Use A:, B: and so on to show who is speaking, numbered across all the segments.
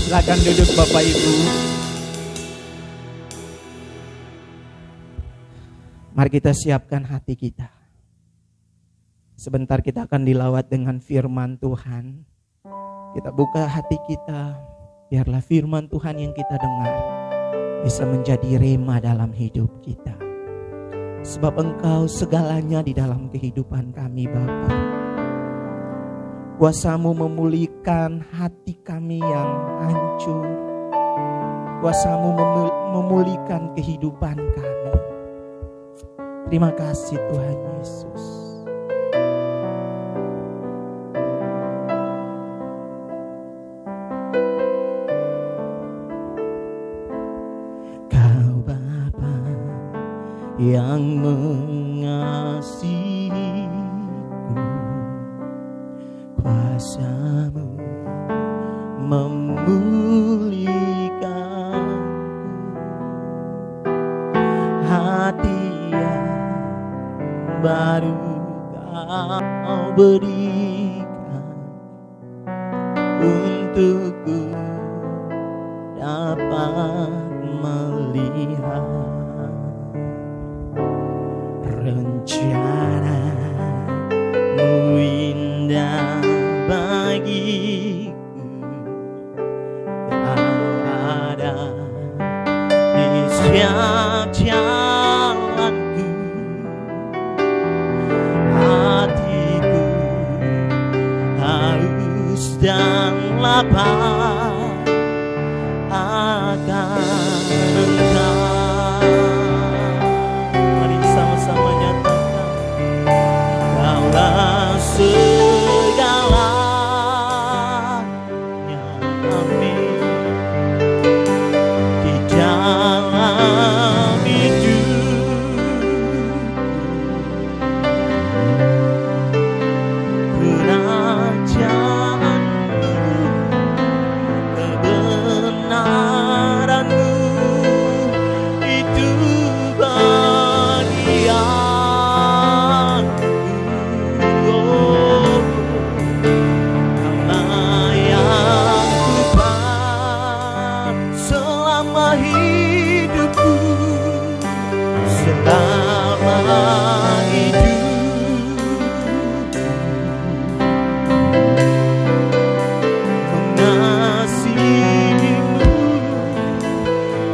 A: Silakan duduk Bapak Ibu. Mari kita siapkan hati kita. Sebentar kita akan dilawat dengan firman Tuhan. Kita buka hati kita, biarlah firman Tuhan yang kita dengar bisa menjadi rema dalam hidup kita. Sebab Engkau segalanya di dalam kehidupan kami Bapa. Kuasa-Mu memulihkan hati kami yang hancur. Kuasa-Mu memulihkan kehidupan kami. Terima kasih Tuhan Yesus. Kau Bapa yang mengasihiku, kuasa-Mu memulihkanku, hati yang baru Kau berikan untukku dapat melihat rencana-Mu indah bagiku. Kau ada di setiap jalanku, hatiku haus dan lapar akan Engkau. Mari sama-sama nyatakan, Kaulah segalanya, amin, di dalam hidup. Kerajaan-Mu, kebenaran-Mu, itu bagianku. Oh, Kaulah yang kuat selama hidupku, selama hidupku. Mengasihimu,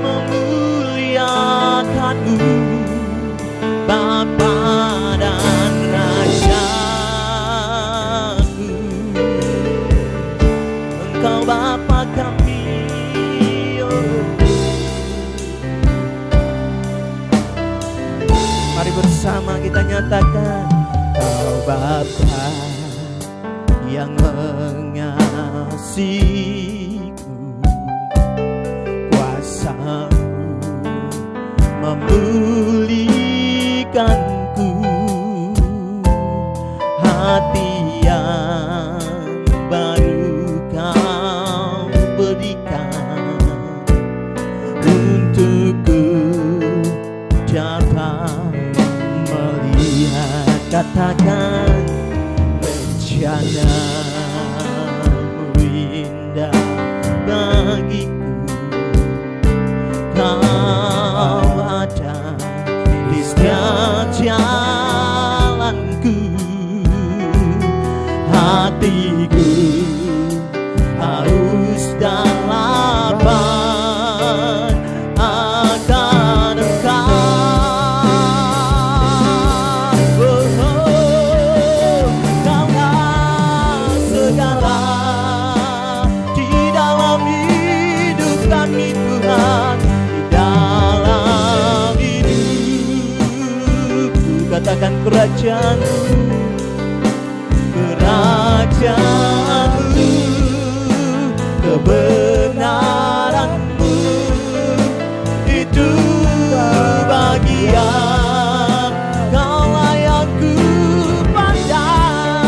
A: memuliakanmu, Bapa dan Rajaku. Engkau Bapa kami, oh. Mari bersama kita nyatakan, Kau Bapa yang mengasihiku, kuasa-Mu memulihkanku, hati yang baru Kau berikan untukku dapat melihat. Katakan, rencana-Mu indah bagiku. Kau ada di setiap jalanku, hatiku haus dan lapar akan Engkau. Oh, oh, Kaulah segala di dalam hidup kami Tuhan, di dalam hidupku. Katakan, kerajaan-Mu, kerajaan-Mu, kebenaran-Mu, itu bagian. Kaulah yang ku pandang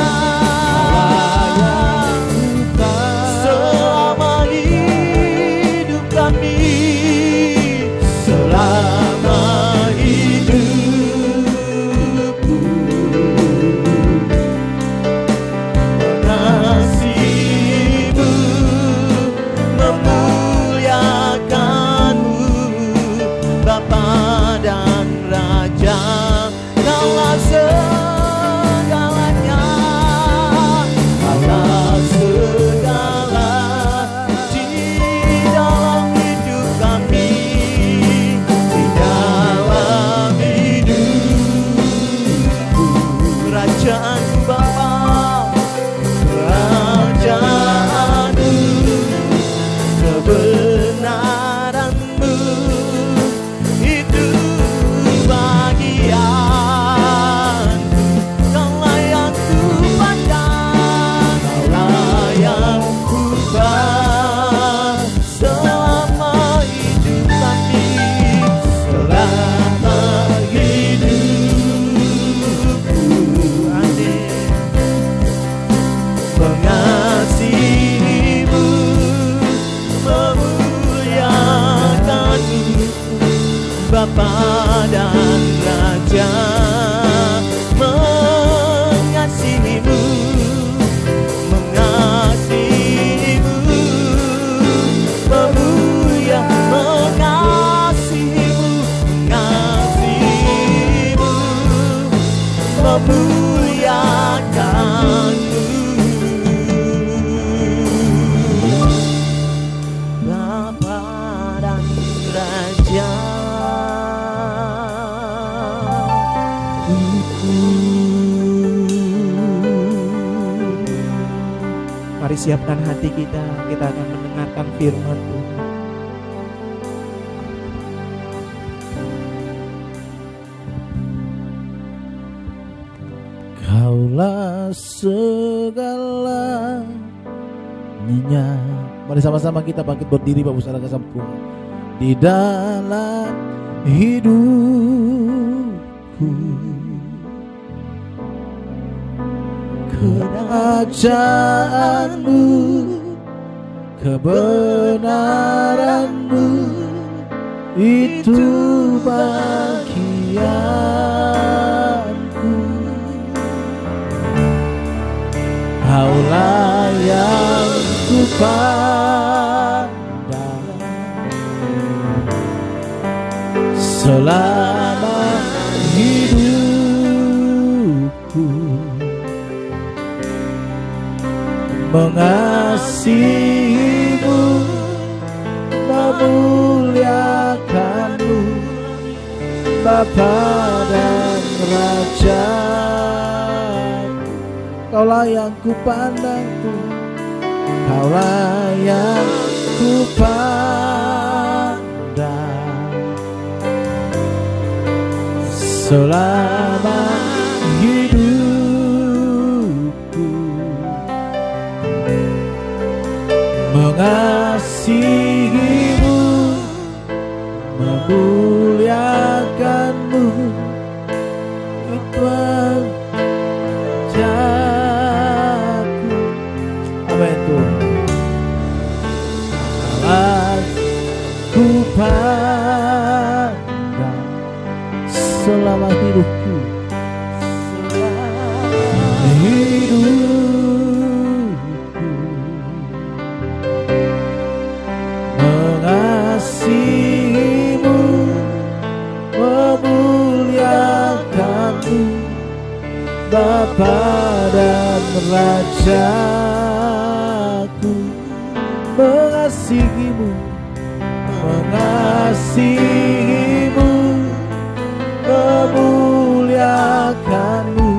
A: selama hidup kami, selama hidupku. Mengasihimu, memuliakanmu, Mari siapkan hati kita akan mendengarkan firman Tuhan.
B: Kaulah segalanya. Mari sama-sama kita bangkit berdiri Bapak Saudara kesempurnaan di dalam hidupku. Kerajaanmu, kebenaranmu, itu bagianku. Kaulah yang kupandang selama hidupku, mengasihimu, memuliakanmu, Bapa dan Raja. Kaulah yang kupandang Tuhan, Kaulah yang kupandang selama hidupku, mengasihimu, memuliakanmu, itu ajaku. Amin Tuhan. Aku pandang selama hidupku, mengasihimu, memuliakanmu, Bapa dan Rajaku. Mengasihimu, mengasihimu, memuliakanmu,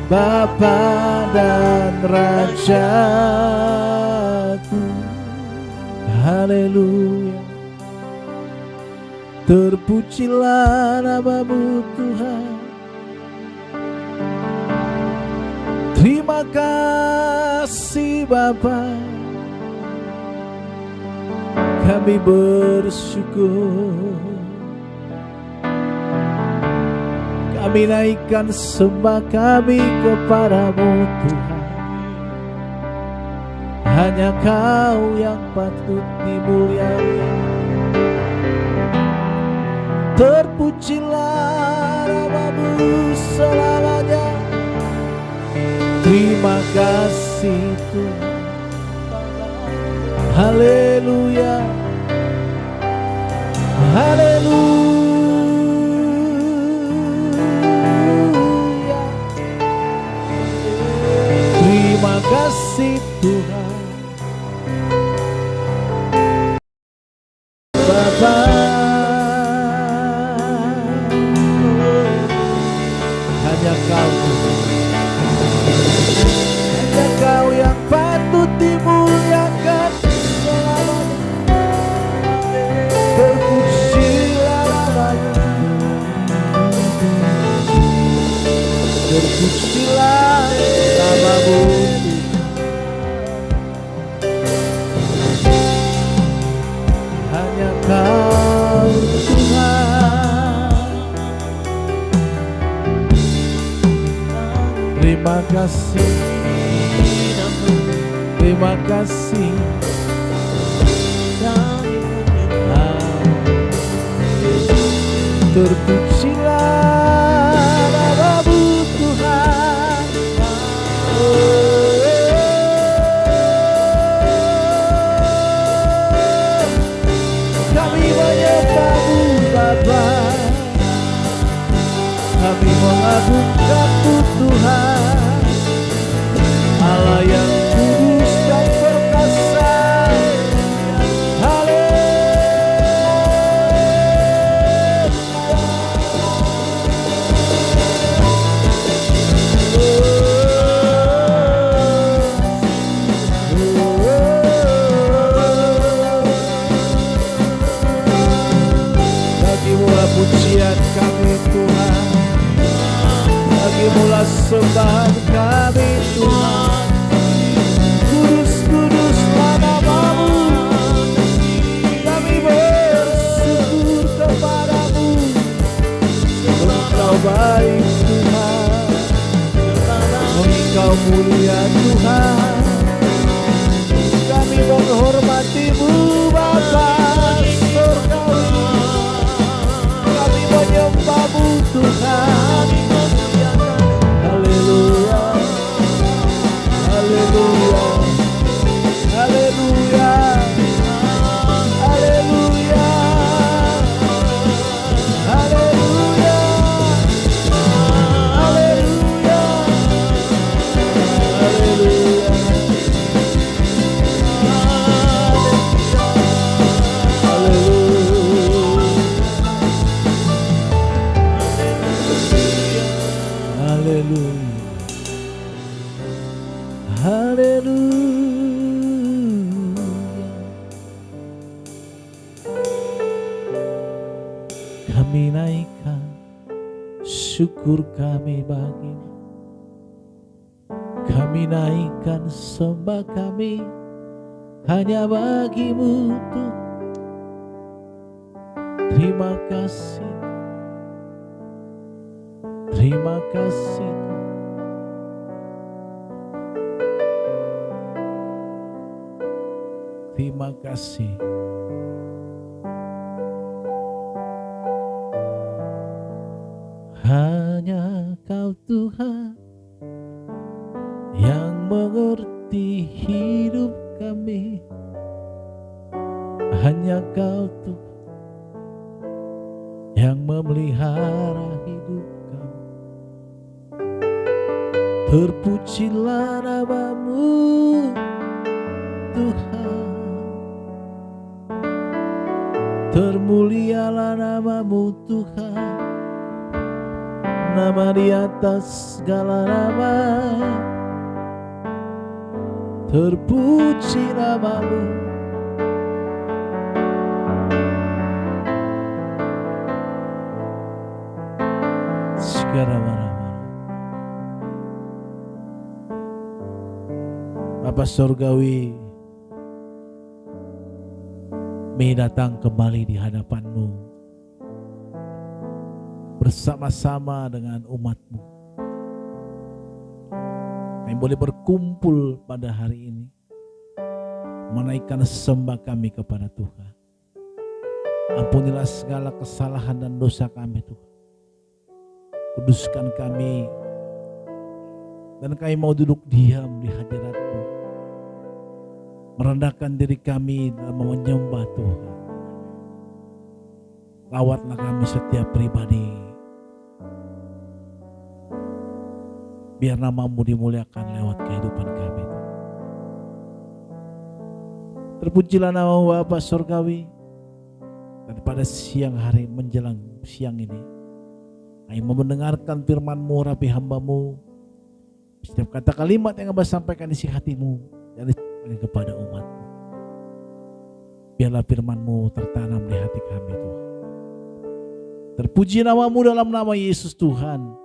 B: Bapa dan Rajaku. Haleluya. Terpujilah nama-Mu Tuhan. Terima kasih Bapa, kami bersyukur. Kami naikkan sembah kami kepadamu Tuhan. Hanya Kau yang patut dimuliakan. Terpujilah nama-Mu selamanya. Terima kasih Tuhan. Haleluya, haleluya. Terima kasih Tuhan. Bapa, hanya Kau Tuhan. Hanya Kau yang patut dimuliakan selamanya. Terpujilah nama-Mu, terpujilah nama-Mu. Hanya Kau Tuhan. Terima kasih, terima kasih. Terpujilah nama-Mu Tuhan. Kami menyembah-Mu Bapa, kami mengagungkan-Mu Tuhan, Allah yang kudus dan perkasa. mulia Tuhan. Kami menghormati-Mu Bapa surgawi. Kami menyembah-Mu Tuhan. Haleluya, haleluya, haleluya, haleluya, haleluya, haleluya, haleluya. Kami naikkan syukur kami bagi-Mu. Kami naikkan sembah kami hanya bagi-Mu Tuhan. Terima kasih, terima kasih. Terima kasih. Hanya Kau Tuhan yang mengerti hidup kami. Hanya Kau Tuhan yang memelihara hidup kami. Terpujilah nama-Mu Tuhan. Termulialah nama-Mu Tuhan. Nama di atas segala nama. Terpuji nama-Mu. Segala nama. Bapa surgawi, kami datang kembali di hadapan-Mu bersama-sama dengan umat-Mu. Kami boleh berkumpul pada hari ini, menaikkan sembah kami kepada Tuhan. Ampunilah segala kesalahan dan dosa kami Tuhan. Kuduskan kami, dan kami mau duduk diam di hadirat-Mu, merendahkan diri kami dalam menyembah Tuhan. Rawatlah kami setiap pribadi, biar nama-Mu dimuliakan lewat kehidupan kami. Terpujilah nama Bapa surgawi. Dan pada siang hari menjelang siang ini, kami mau mendengarkan firman-Mu, rapi hamba-Mu. Setiap kata kalimat yang Hamba sampaikan isi hati-Mu dan kepada umat-Mu. Biarlah firman-Mu tertanam di hati kami Tuhan. Terpuji nama-Mu dalam nama Yesus Tuhan.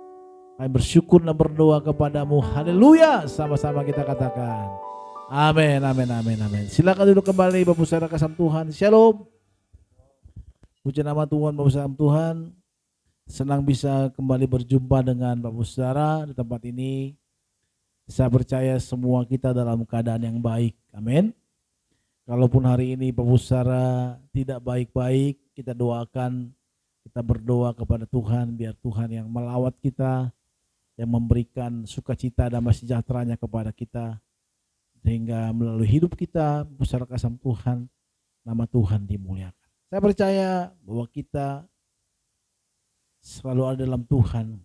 B: Kami bersyukur dan berdoa kepada-Mu. Haleluya. Sama-sama kita katakan amin, amin, amin, amin. Silakan duduk kembali Bapak Saudara kasih Tuhan. Shalom. Puji nama Tuhan, Bapak Saudara Tuhan. Senang bisa kembali berjumpa dengan Bapak Saudara di tempat ini. Saya percaya semua kita dalam keadaan yang baik. Amin. Kalaupun hari ini Bapak Saudara tidak baik-baik, kita doakan, kita berdoa kepada Tuhan biar Tuhan yang melawat kita, yang memberikan sukacita dan sejahteranya kepada kita, sehingga melalui hidup kita besar kasih Tuhan, nama Tuhan dimuliakan. Saya percaya bahwa kita selalu ada dalam Tuhan,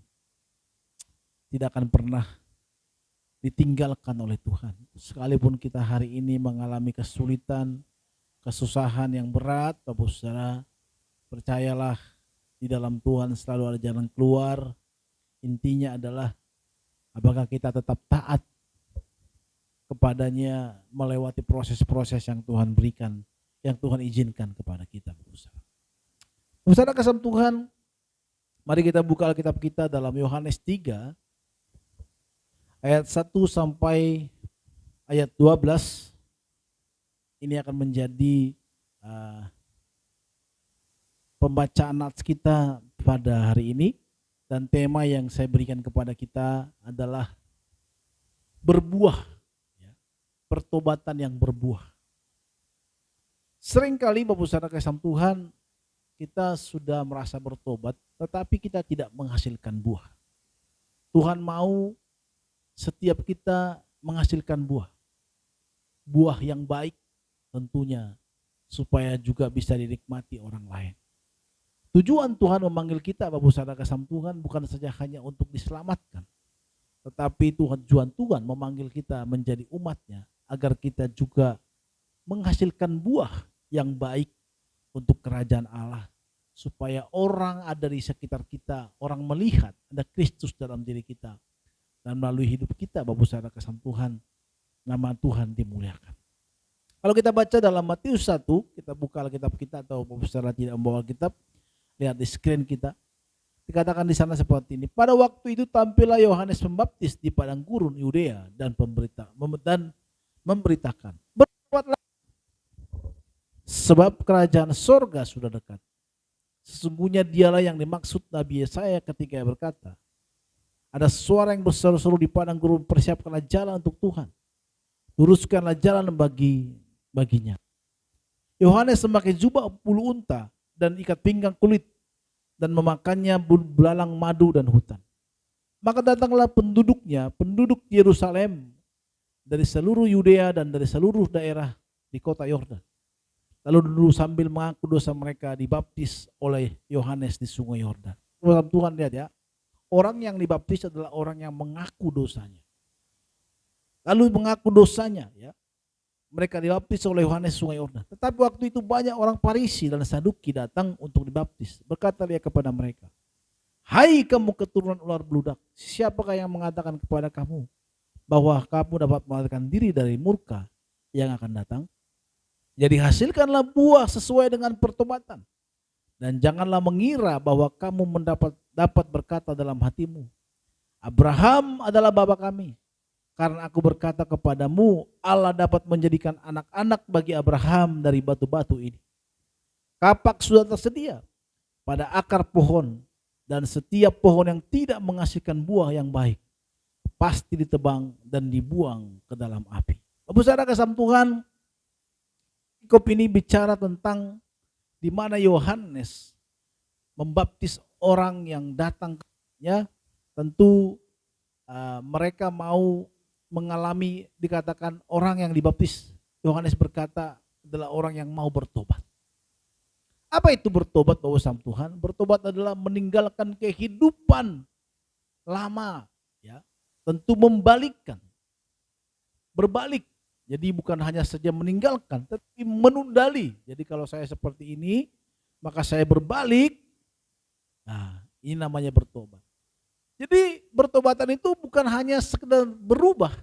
B: tidak akan pernah ditinggalkan oleh Tuhan. Sekalipun kita hari ini mengalami kesulitan, kesusahan yang berat, Bapak Saudara, percayalah di dalam Tuhan selalu ada jalan keluar. Intinya adalah apakah kita tetap taat kepadanya melewati proses-proses yang Tuhan berikan, yang Tuhan izinkan kepada kita. Bapak Saudara kasih Tuhan, mari kita buka Alkitab kita dalam Yohanes 3 ayat 1 sampai ayat 12. Ini akan menjadi pembacaan nats kita pada hari ini. Dan tema yang saya berikan kepada kita adalah berbuah, ya, pertobatan yang berbuah. Seringkali Bapak Saudara kasih Tuhan, kita sudah merasa bertobat, tetapi kita tidak menghasilkan buah. Tuhan mau setiap kita menghasilkan buah. Buah yang baik tentunya, supaya juga bisa dinikmati orang lain. Tujuan Tuhan memanggil kita Bapak Saudara kasih Tuhan bukan saja hanya untuk diselamatkan, tetapi tujuan Tuhan memanggil kita menjadi umatnya agar kita juga menghasilkan buah yang baik untuk kerajaan Allah, supaya orang ada di sekitar kita, orang melihat ada Kristus dalam diri kita, dan melalui hidup kita Bapak Saudara kasih Tuhan, nama Tuhan dimuliakan. Kalau kita baca dalam Matius 1, kita buka Alkitab kita, atau Bapak Saudara tidak membawa Alkitab, lihat di screen kita. Dikatakan di sana seperti ini. Pada waktu itu tampillah Yohanes Pembaptis di padang gurun Yudea dan memberitakan, bertobatlah, sebab kerajaan sorga sudah dekat. Sesungguhnya dialah yang dimaksud Nabi Yesaya ketika ia berkata, ada suara yang berseru-seru di padang gurun, persiapkanlah jalan untuk Tuhan, luruskanlah jalan baginya. Yohanes memakai jubah bulu unta dan ikat pinggang kulit, dan memakannya belalang madu dan hutan. Maka datanglah penduduk Yerusalem dari seluruh Yudea dan dari seluruh daerah di kota Yordan. Lalu dulu sambil mengaku dosa mereka dibaptis oleh Yohanes di sungai Yordan. Tuhan lihat ya, orang yang dibaptis adalah orang yang mengaku dosanya. Lalu mengaku dosanya, ya. Mereka dibaptis oleh Yohanes sungai Yordan. Tetapi waktu itu banyak orang Farisi dan Saduki datang untuk dibaptis. Berkata dia kepada mereka, hai kamu keturunan ular beludak, siapakah yang mengatakan kepada kamu bahwa kamu dapat melarikan diri dari murka yang akan datang? Jadi hasilkanlah buah sesuai dengan pertobatan. Dan janganlah mengira bahwa kamu dapat berkata dalam hatimu, Abraham adalah bapa kami. Karena aku berkata kepadamu, Allah dapat menjadikan anak-anak bagi Abraham dari batu-batu ini. Kapak sudah tersedia pada akar pohon, dan setiap pohon yang tidak menghasilkan buah yang baik pasti ditebang dan dibuang ke dalam api. Bapak Saudara kasih Tuhan, Kop ini bicara tentang di mana Yohanes membaptis orang yang datang, ya, tentu mereka mau mengalami, dikatakan orang yang dibaptis. Yohanes berkata adalah orang yang mau bertobat. Apa itu bertobat Bapak Sam Tuhan? Bertobat adalah meninggalkan kehidupan lama, ya. Tentu membalikkan, berbalik. Jadi bukan hanya saja meninggalkan, tetapi menundali. Jadi kalau saya seperti ini, maka saya berbalik. Nah, ini namanya bertobat. Jadi bertobatan itu bukan hanya sekedar berubah,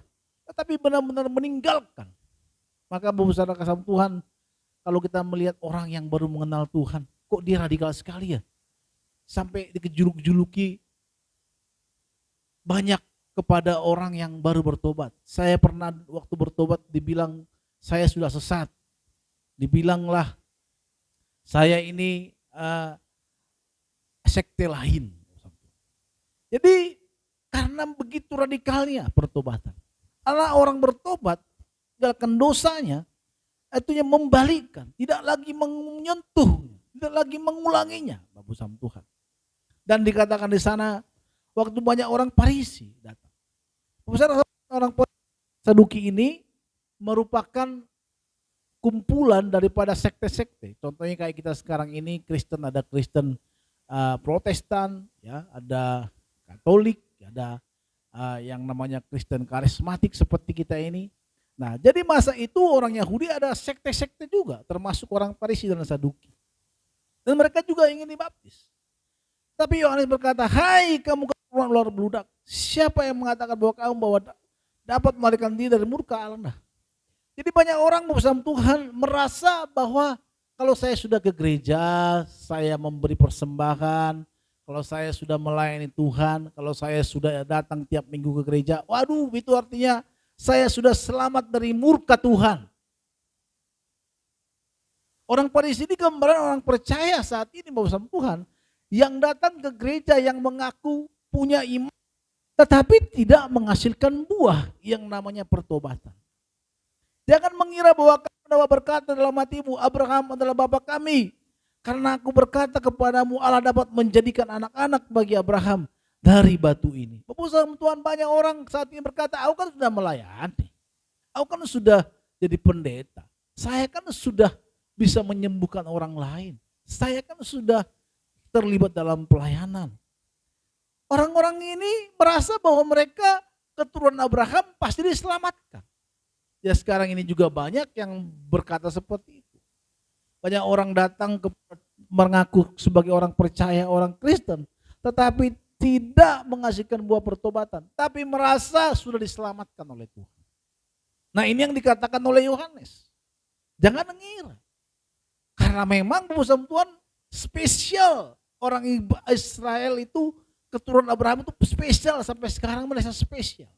B: tetapi benar-benar meninggalkan. Maka Bapak Saudara kasih Tuhan, kalau kita melihat orang yang baru mengenal Tuhan, kok dia radikal sekali ya? Sampai dikejuluk-juluki banyak kepada orang yang baru bertobat. Saya pernah waktu bertobat dibilang saya sudah sesat. Dibilanglah saya ini sekte lain. Jadi karena begitu radikalnya pertobatan. Allah orang bertobat, tinggalkan dosanya, artinya membalikkan, tidak lagi menyentuh, tidak lagi mengulanginya, Bapak Sam Tuhan. Dan dikatakan di sana waktu banyak orang Farisi datang. Orang Saduki ini merupakan kumpulan daripada sekte-sekte. Contohnya kayak kita sekarang ini Kristen, ada Kristen Protestan, ya, ada Katolik, ada yang namanya Kristen karismatik seperti kita ini. Nah, jadi masa itu orang Yahudi ada sekte-sekte juga, termasuk orang Farisi dan Saduki. Dan mereka juga ingin dibaptis. Tapi Yohanes berkata, hai kamu keturunan ular beludak, siapa yang mengatakan bahwa kamu dapat melarikan diri dari murka Allah? Jadi banyak orang bersama Tuhan merasa bahwa kalau saya sudah ke gereja, saya memberi persembahan, kalau saya sudah melayani Tuhan, kalau saya sudah datang tiap minggu ke gereja, waduh itu artinya saya sudah selamat dari murka Tuhan. Orang Farisi ini gambaran orang percaya saat ini bersama Tuhan, yang datang ke gereja yang mengaku punya iman, tetapi tidak menghasilkan buah yang namanya pertobatan. Jangan mengira bahwa kamu dapat berkata dalam hatimu, Abraham adalah bapa kami. Karena aku berkata kepadamu, Allah dapat menjadikan anak-anak bagi Abraham dari batu ini. Bapak Tuhan, banyak orang saat ini berkata, aku kan sudah melayani. Aku kan sudah jadi pendeta. Saya kan sudah bisa menyembuhkan orang lain. Saya kan sudah terlibat dalam pelayanan. Orang-orang ini merasa bahwa mereka keturunan Abraham pasti diselamatkan. Ya sekarang ini juga banyak yang berkata seperti itu. Banyak orang datang mengaku sebagai orang percaya, orang Kristen, tetapi tidak menghasilkan buah pertobatan, tapi merasa sudah diselamatkan oleh Tuhan. Nah ini yang dikatakan oleh Yohanes. Jangan mengira. Karena memang bersama Tuhan spesial. Orang Israel itu, keturunan Abraham itu spesial, sampai sekarang merasa spesial.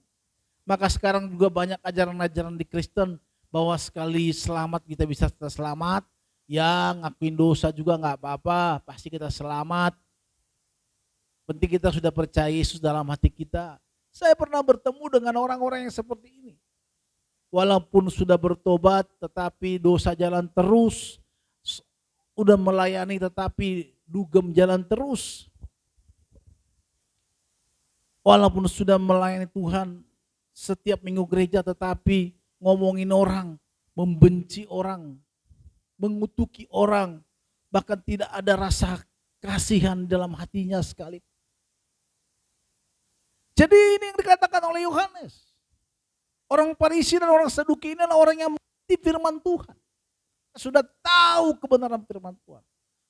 B: Maka sekarang juga banyak ajaran-ajaran di Kristen bahwa sekali selamat kita bisa selamat, ya ngakuin dosa juga nggak apa-apa, pasti kita selamat. Penting kita sudah percaya Yesus dalam hati kita. Saya pernah bertemu dengan orang-orang yang seperti ini. Walaupun sudah bertobat tetapi dosa jalan terus, udah melayani tetapi dugem jalan terus. Walaupun sudah melayani Tuhan setiap minggu gereja tetapi ngomongin orang, membenci orang, mengutuki orang, bahkan tidak ada rasa kasihan dalam hatinya sekali. Jadi ini yang dikatakan oleh Yohanes. Orang Farisi dan orang Saduki ini adalah orang yang mengerti firman Tuhan. Sudah tahu kebenaran firman Tuhan.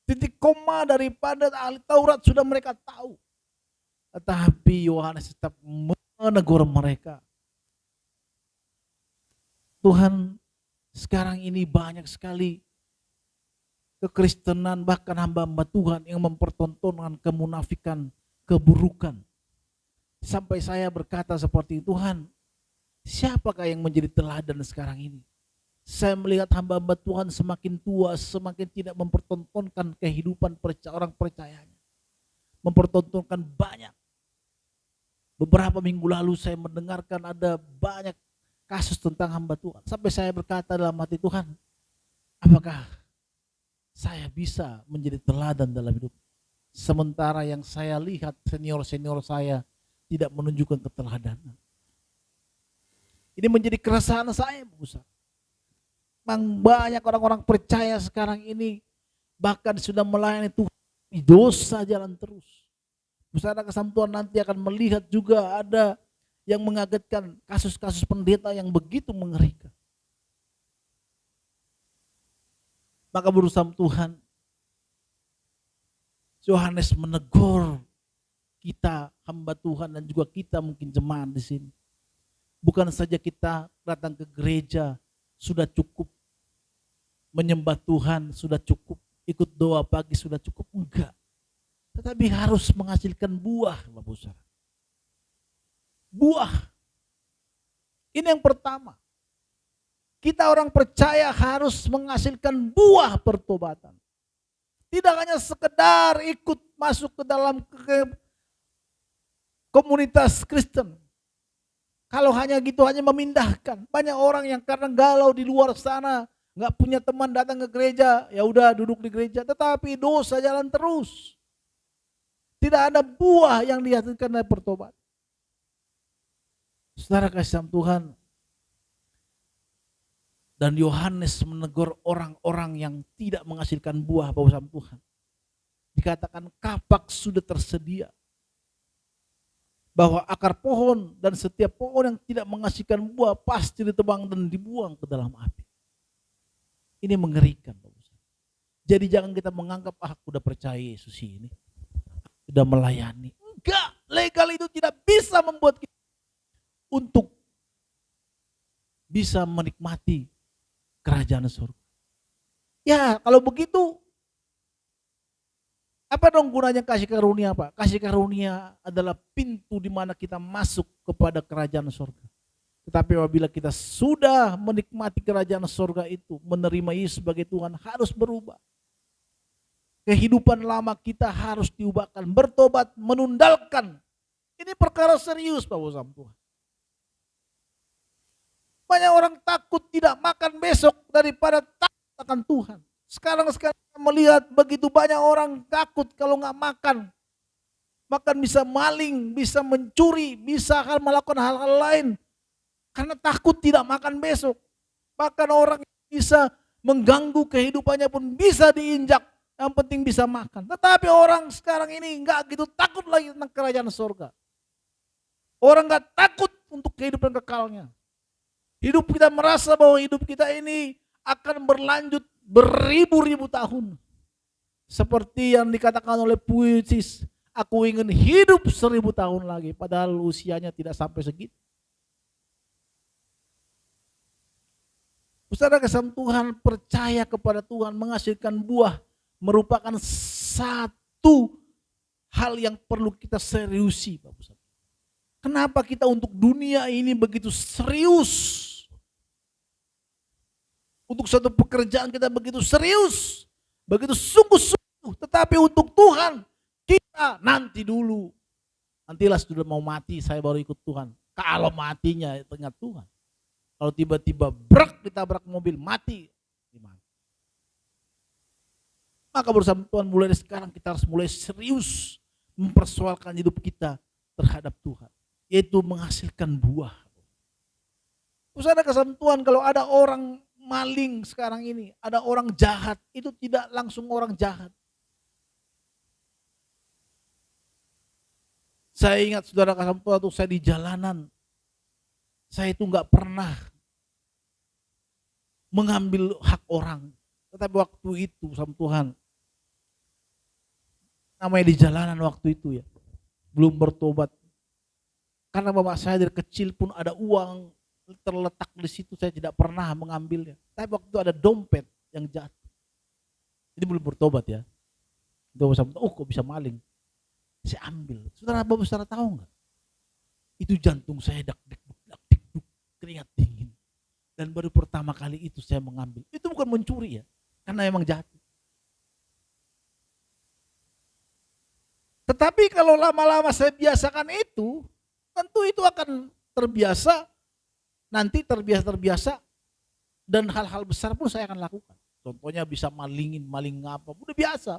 B: Titik koma daripada ahli Taurat sudah mereka tahu. Tetapi Yohanes tetap menegur mereka. Tuhan, sekarang ini banyak sekali kekristenan, bahkan hamba-hamba Tuhan yang mempertontonkan kemunafikan, keburukan. Sampai saya berkata seperti, Tuhan, siapakah yang menjadi teladan sekarang ini? Saya melihat hamba-hamba Tuhan semakin tua, semakin tidak mempertontonkan kehidupan orang percayanya. Mempertontonkan banyak. Beberapa minggu lalu saya mendengarkan ada banyak kasus tentang hamba Tuhan. Sampai saya berkata dalam hati, Tuhan, apakah saya bisa menjadi teladan dalam hidup? Sementara yang saya lihat senior-senior saya tidak menunjukkan keteladanan. Ini menjadi keresahan saya, Bu Ustaz. Memang banyak orang-orang percaya sekarang ini bahkan sudah melayani Tuhan, dosa jalan terus. Bersama kesatuan nanti akan melihat juga ada yang mengagetkan kasus-kasus pendeta yang begitu mengerikan. Maka berusaha Tuhan, Yohanes menegur kita hamba Tuhan dan juga kita mungkin jemaat di sini. Bukan saja kita datang ke gereja sudah cukup, menyembah Tuhan sudah cukup, ikut doa pagi sudah cukup, enggak. Tetapi harus menghasilkan buah, Bapak Saudara. Buah. Ini yang pertama. Kita orang percaya harus menghasilkan buah pertobatan. Tidak hanya sekedar ikut masuk ke dalam komunitas Kristen. Kalau hanya gitu, hanya memindahkan. Banyak orang yang karena galau di luar sana, nggak punya teman datang ke gereja, ya udah duduk di gereja, tetapi dosa jalan terus. Tidak ada buah yang dihasilkan dari pertobatan. Saudara kasih Tuhan, dan Yohanes menegur orang-orang yang tidak menghasilkan buah bersama Tuhan. Dikatakan kapak sudah tersedia. Bahwa akar pohon dan setiap pohon yang tidak menghasilkan buah pasti ditebang dan dibuang ke dalam api. Ini mengerikan. Jadi jangan kita menganggap, aku udah percaya Yesus ini, sudah melayani. Enggak, legal itu tidak bisa membuat kita untuk bisa menikmati kerajaan surga. Ya kalau begitu, apa dong gunanya kasih karunia, Pak? Kasih karunia adalah pintu di mana kita masuk kepada kerajaan surga. Tetapi apabila kita sudah menikmati kerajaan surga itu, menerima Yesus sebagai Tuhan, harus berubah. Kehidupan lama kita harus diubahkan, bertobat, menundalkan. Ini perkara serius Bapak sama Tuhan. Banyak orang takut tidak makan besok daripada takut akan Tuhan. Sekarang melihat begitu banyak orang takut kalau nggak makan. Makan bisa maling, bisa mencuri, bisa akan melakukan hal-hal lain. Karena takut tidak makan besok. Bahkan orang bisa mengganggu kehidupannya pun bisa diinjak. Yang penting bisa makan. Tetapi orang sekarang ini nggak gitu takut lagi tentang kerajaan surga. Orang nggak takut untuk kehidupan kekalnya. Hidup kita merasa bahwa hidup kita ini akan berlanjut beribu-ribu tahun. Seperti yang dikatakan oleh puitis, aku ingin hidup 1000 tahun lagi. Padahal usianya tidak sampai segitu. Saudara kasih Tuhan, percaya kepada Tuhan, menghasilkan buah merupakan satu hal yang perlu kita seriusi. Kenapa kita untuk dunia ini begitu serius? Untuk satu pekerjaan kita begitu serius, begitu sungguh-sungguh. Tetapi untuk Tuhan, kita nanti dulu. Nantilah sudah mau mati, saya baru ikut Tuhan. Kalau matinya ingat Tuhan. Kalau tiba-tiba ditabrak mobil, mati. Gimana? Maka bersama Tuhan mulai dari sekarang kita harus mulai serius mempersoalkan hidup kita terhadap Tuhan. Yaitu menghasilkan buah. Saudara kasih Tuhan, kalau ada orang maling sekarang ini, ada orang jahat, itu tidak langsung orang jahat. Saya ingat saudara kasih Tuhan, waktu saya di jalanan, saya itu nggak pernah mengambil hak orang. Tetapi waktu itu sama Tuhan, namanya di jalanan waktu itu ya, belum bertobat. Karena bapak saya dari kecil pun ada uang terletak di situ, saya tidak pernah mengambilnya. Tapi waktu itu ada dompet yang jatuh. Jadi belum bertobat ya. Kok bisa maling? Saya ambil. Saudara bapak saudara tahu nggak? Itu jantung saya dak-dik-duk, keringat dingin. Dan baru pertama kali itu saya mengambil. Itu bukan mencuri ya, karena memang jatuh. Tetapi kalau lama-lama saya biasakan itu, tentu itu akan terbiasa, nanti terbiasa, dan hal-hal besar pun saya akan lakukan. Contohnya bisa maling apa, udah biasa.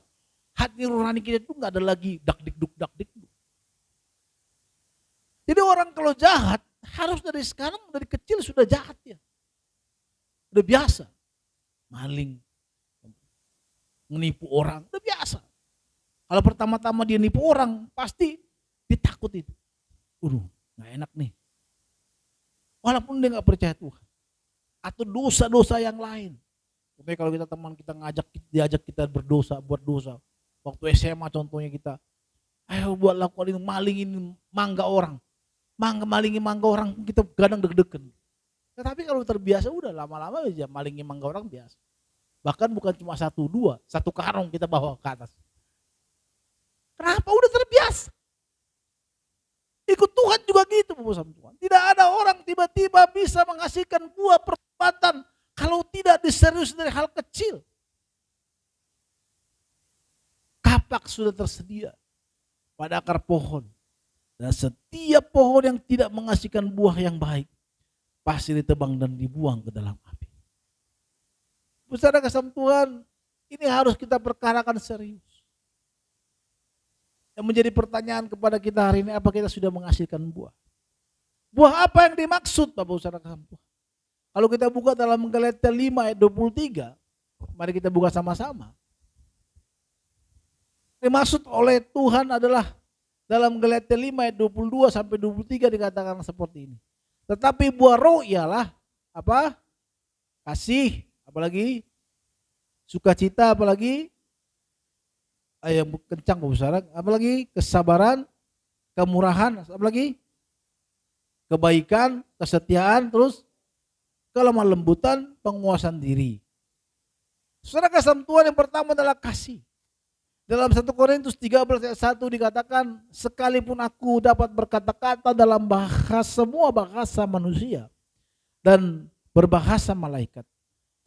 B: Hati nurani kita itu nggak ada lagi dak-dik-duk. Jadi orang kalau jahat, harus dari sekarang, dari kecil sudah jahat ya. Udah biasa. Maling, menipu orang, udah biasa. Kalau pertama-tama dia nipu orang, pasti ditakut itu. Nggak enak nih. Walaupun dia nggak percaya Tuhan. Atau dosa-dosa yang lain. Contohnya kalau kita teman kita diajak kita buat dosa. Waktu SMA contohnya kita, ayo buat lakukan ini, malingin mangga orang. Malingin mangga orang, kita kadang deg-degan. Tetapi kalau terbiasa udah lama-lama aja malingin mangga orang biasa. Bahkan bukan cuma 1, 2, 1 karung kita bawa ke atas. Kenapa? Udah terbiasa. Ikut Tuhan juga gitu Bapak sama Tuhan. Tidak ada orang tiba-tiba bisa menghasilkan buah pertobatan kalau tidak diserius dari hal kecil. Kapak sudah tersedia pada akar pohon. Dan setiap pohon yang tidak menghasilkan buah yang baik pasti ditebang dan dibuang ke dalam api. Saudara kasih Tuhan, ini harus kita perkarakan serius. Yang menjadi pertanyaan kepada kita hari ini, apa kita sudah menghasilkan buah? Buah apa yang dimaksud Bapak Saudara kasih Tuhan? Kalau kita buka dalam Galatia 5 ayat 23, mari kita buka sama-sama. Dimaksud oleh Tuhan adalah dalam Galatia 5 ayat 22 sampai 23 dikatakan seperti ini. Tetapi buah roh ialah apa? Kasih, apalagi sukacita, apalagi yang kencang Bapak Saudara, apalagi kesabaran, kemurahan, apalagi kebaikan, kesetiaan, terus kelemah lembutan, penguasaan diri. Saudara kasih Tuhan yang pertama adalah kasih. Dalam 1 Korintus 13 ayat 1 dikatakan, sekalipun aku dapat berkata-kata dalam semua bahasa manusia dan berbahasa malaikat,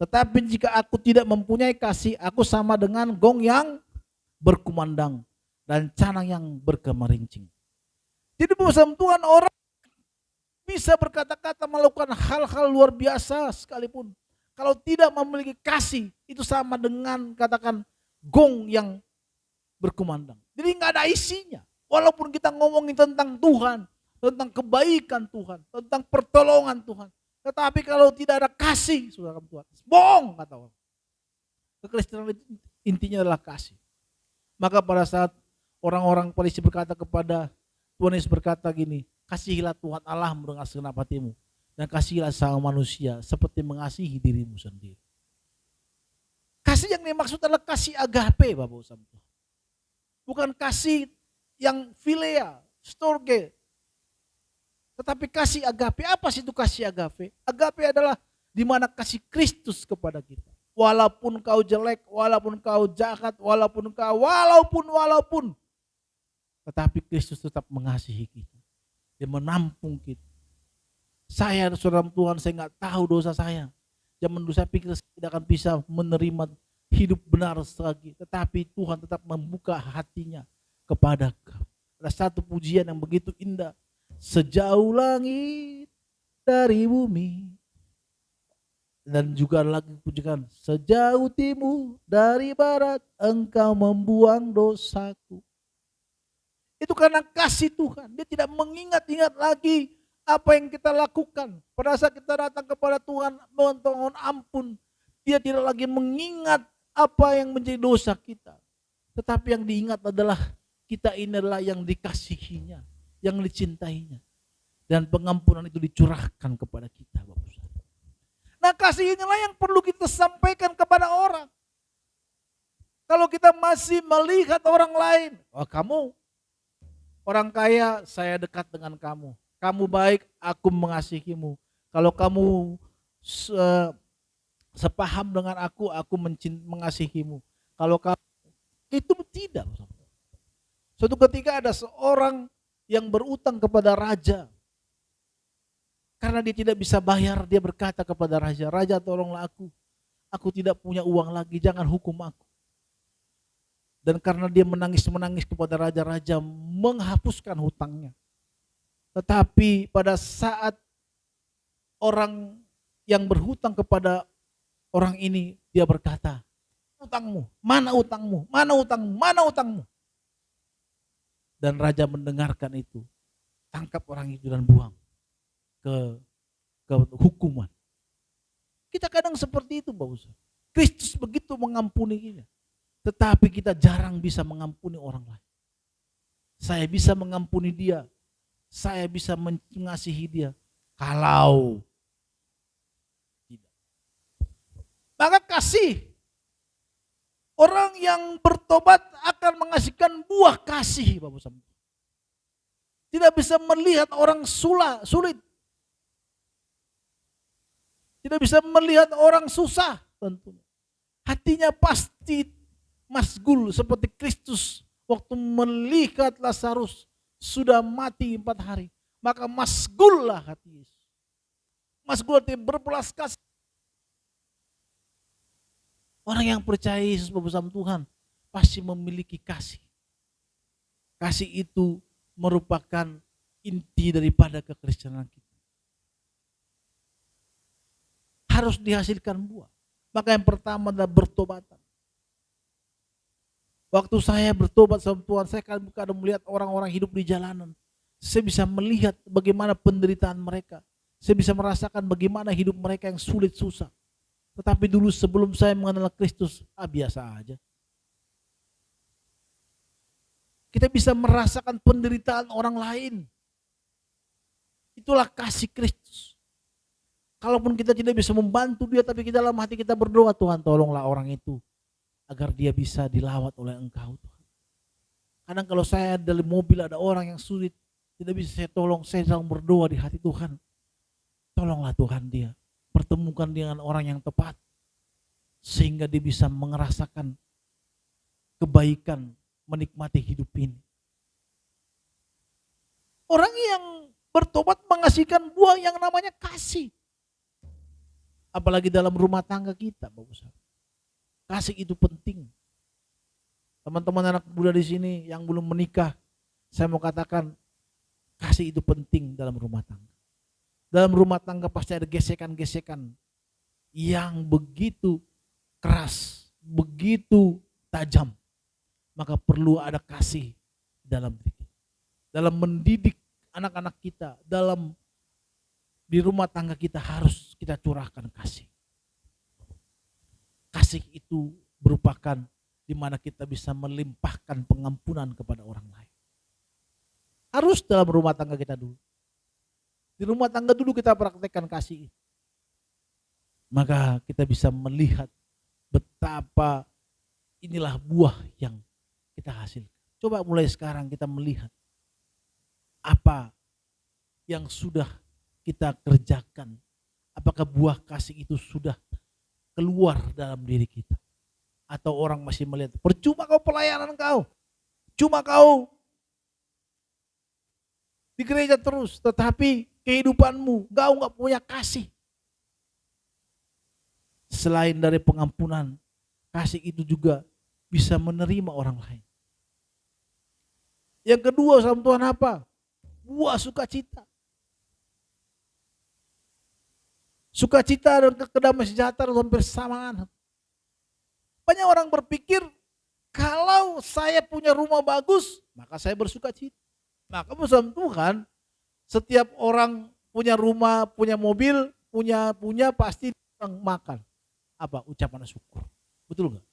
B: tetapi jika aku tidak mempunyai kasih, aku sama dengan gong yang berkumandang dan canang yang bergemerincing. Jadi bersama Tuhan orang bisa berkata-kata melakukan hal-hal luar biasa sekalipun. Kalau tidak memiliki kasih, itu sama dengan katakan gong yang berkumandang. Jadi nggak ada isinya. Walaupun kita ngomongin tentang Tuhan, tentang kebaikan Tuhan, tentang pertolongan Tuhan. Tetapi kalau tidak ada kasih, saudara Tuhan, bohong kata orang. Kekristenan intinya adalah kasih. Maka pada saat orang-orang Farisi berkata kepada Tuhan Yesus berkata gini, kasihilah Tuhan Allahmu dengan segenap hatimu dan kasihilah sama manusia seperti mengasihi dirimu sendiri. Kasih yang dimaksud adalah kasih agape, Bapak Ibu. Bukan kasih yang philea, storge. Tetapi kasih agape. Apa sih itu kasih agape? Agape adalah di mana kasih Kristus kepada kita. Walaupun kau jelek, walaupun kau jahat, walaupun. Tetapi Kristus tetap mengasihi kita. Dia menampung kita. Saya, saudara Tuhan, saya nggak tahu dosa saya. Zaman dulu saya pikir saya tidak akan bisa menerima hidup benar lagi. Tetapi Tuhan tetap membuka hatinya kepada kau. Ada satu pujian yang begitu indah. Sejauh langit dari bumi. Dan juga lagi pujikan. Sejauh timur dari barat engkau membuang dosaku. Itu karena kasih Tuhan. Dia tidak mengingat-ingat lagi apa yang kita lakukan. Pada saat kita datang kepada Tuhan mohon ampun. Dia tidak lagi mengingat apa yang menjadi dosa kita. Tetapi yang diingat adalah kita ini adalah yang dikasihinya, yang dicintainya. Dan pengampunan itu dicurahkan kepada kita, Bapak. Nah, kasih inilah yang perlu kita sampaikan kepada orang. Kalau kita masih melihat orang lain, oh kamu orang kaya, saya dekat dengan kamu. Kamu baik, aku mengasihimu. Kalau kamu sepaham dengan aku mengasihimu. Kalau kamu, itu tidak. Suatu ketika ada seorang yang berutang kepada raja. Karena dia tidak bisa bayar, dia berkata kepada raja, "Raja, tolonglah aku tidak punya uang lagi, jangan hukum aku." Dan karena dia menangis kepada raja menghapuskan hutangnya. Tetapi pada saat orang yang berhutang kepada orang ini, dia berkata, "Utangmu, mana utangmu, mana utangmu, mana utangmu?" Dan raja mendengarkan itu, tangkap orang itu dan buang ke hukuman. Kita kadang seperti itu, Bapak Ustaz. Kristus begitu mengampuni kita. Tetapi kita jarang bisa mengampuni orang lain. Saya bisa mengampuni dia. Saya bisa mengasihi dia. Kalau tidak. Maka kasih. Orang yang bertobat akan menghasilkan buah kasih, Bapak Ustaz. Tidak bisa melihat orang sulit. Tidak bisa melihat orang susah tentunya. Hatinya pasti masgul seperti Kristus waktu melihat Lazarus sudah mati 4 hari. Maka masgullah hati Yesus. Masgul artinya berbelas kasih. Orang yang percaya Yesus bersama Tuhan pasti memiliki kasih. Kasih itu merupakan inti daripada kekristenan kita. Harus dihasilkan buah. Maka yang pertama adalah bertobatan. Waktu saya bertobat sama Tuhan, saya kadang melihat orang-orang hidup di jalanan. Saya bisa melihat bagaimana penderitaan mereka. Saya bisa merasakan bagaimana hidup mereka yang sulit susah. Tetapi dulu sebelum saya mengenal Kristus, biasa aja. Kita bisa merasakan penderitaan orang lain. Itulah kasih Kristus. Kalaupun kita tidak bisa membantu dia, tapi kita dalam hati kita berdoa, Tuhan tolonglah orang itu agar dia bisa dilawat oleh Engkau, Tuhan. Kadang kalau saya dalam mobil ada orang yang sulit, tidak bisa saya tolong, saya sedang berdoa di hati Tuhan. Tolonglah Tuhan dia, pertemukan dengan orang yang tepat, sehingga dia bisa merasakan kebaikan, menikmati hidup ini. Orang yang bertobat menghasilkan buah yang namanya kasih. Apalagi dalam rumah tangga kita, Bapak Ustaz. Kasih itu penting. Teman-teman anak muda di sini yang belum menikah, saya mau katakan, Kasih itu penting dalam rumah tangga. Dalam rumah tangga pasti ada gesekan-gesekan yang begitu keras, begitu tajam. Maka perlu ada kasih dalam diri kita. Dalam mendidik anak-anak kita, di rumah tangga kita harus kita curahkan kasih. Kasih itu merupakan di mana kita bisa melimpahkan pengampunan kepada orang lain. Harus dalam rumah tangga kita dulu. Di rumah tangga dulu kita praktekkan kasih. Maka kita bisa melihat betapa inilah buah yang kita hasilkan. Coba mulai sekarang kita melihat apa yang sudah kita kerjakan. Apakah buah kasih itu sudah keluar dalam diri kita? Atau orang masih melihat, percuma kau pelayanan kau. Cuma kau di gereja terus, tetapi kehidupanmu kau nggak punya kasih. Selain dari pengampunan, kasih itu juga bisa menerima orang lain. Yang kedua sama Tuhan apa? Buah sukacita. Sukacita dan kedamaian sejahtera hampir samaan. Banyak orang berpikir kalau saya punya rumah bagus, maka saya bersukacita. Maka bersama Tuhan, setiap orang punya rumah, punya mobil, punya pasti makan. Apa? Ucapan syukur. Betul nggak?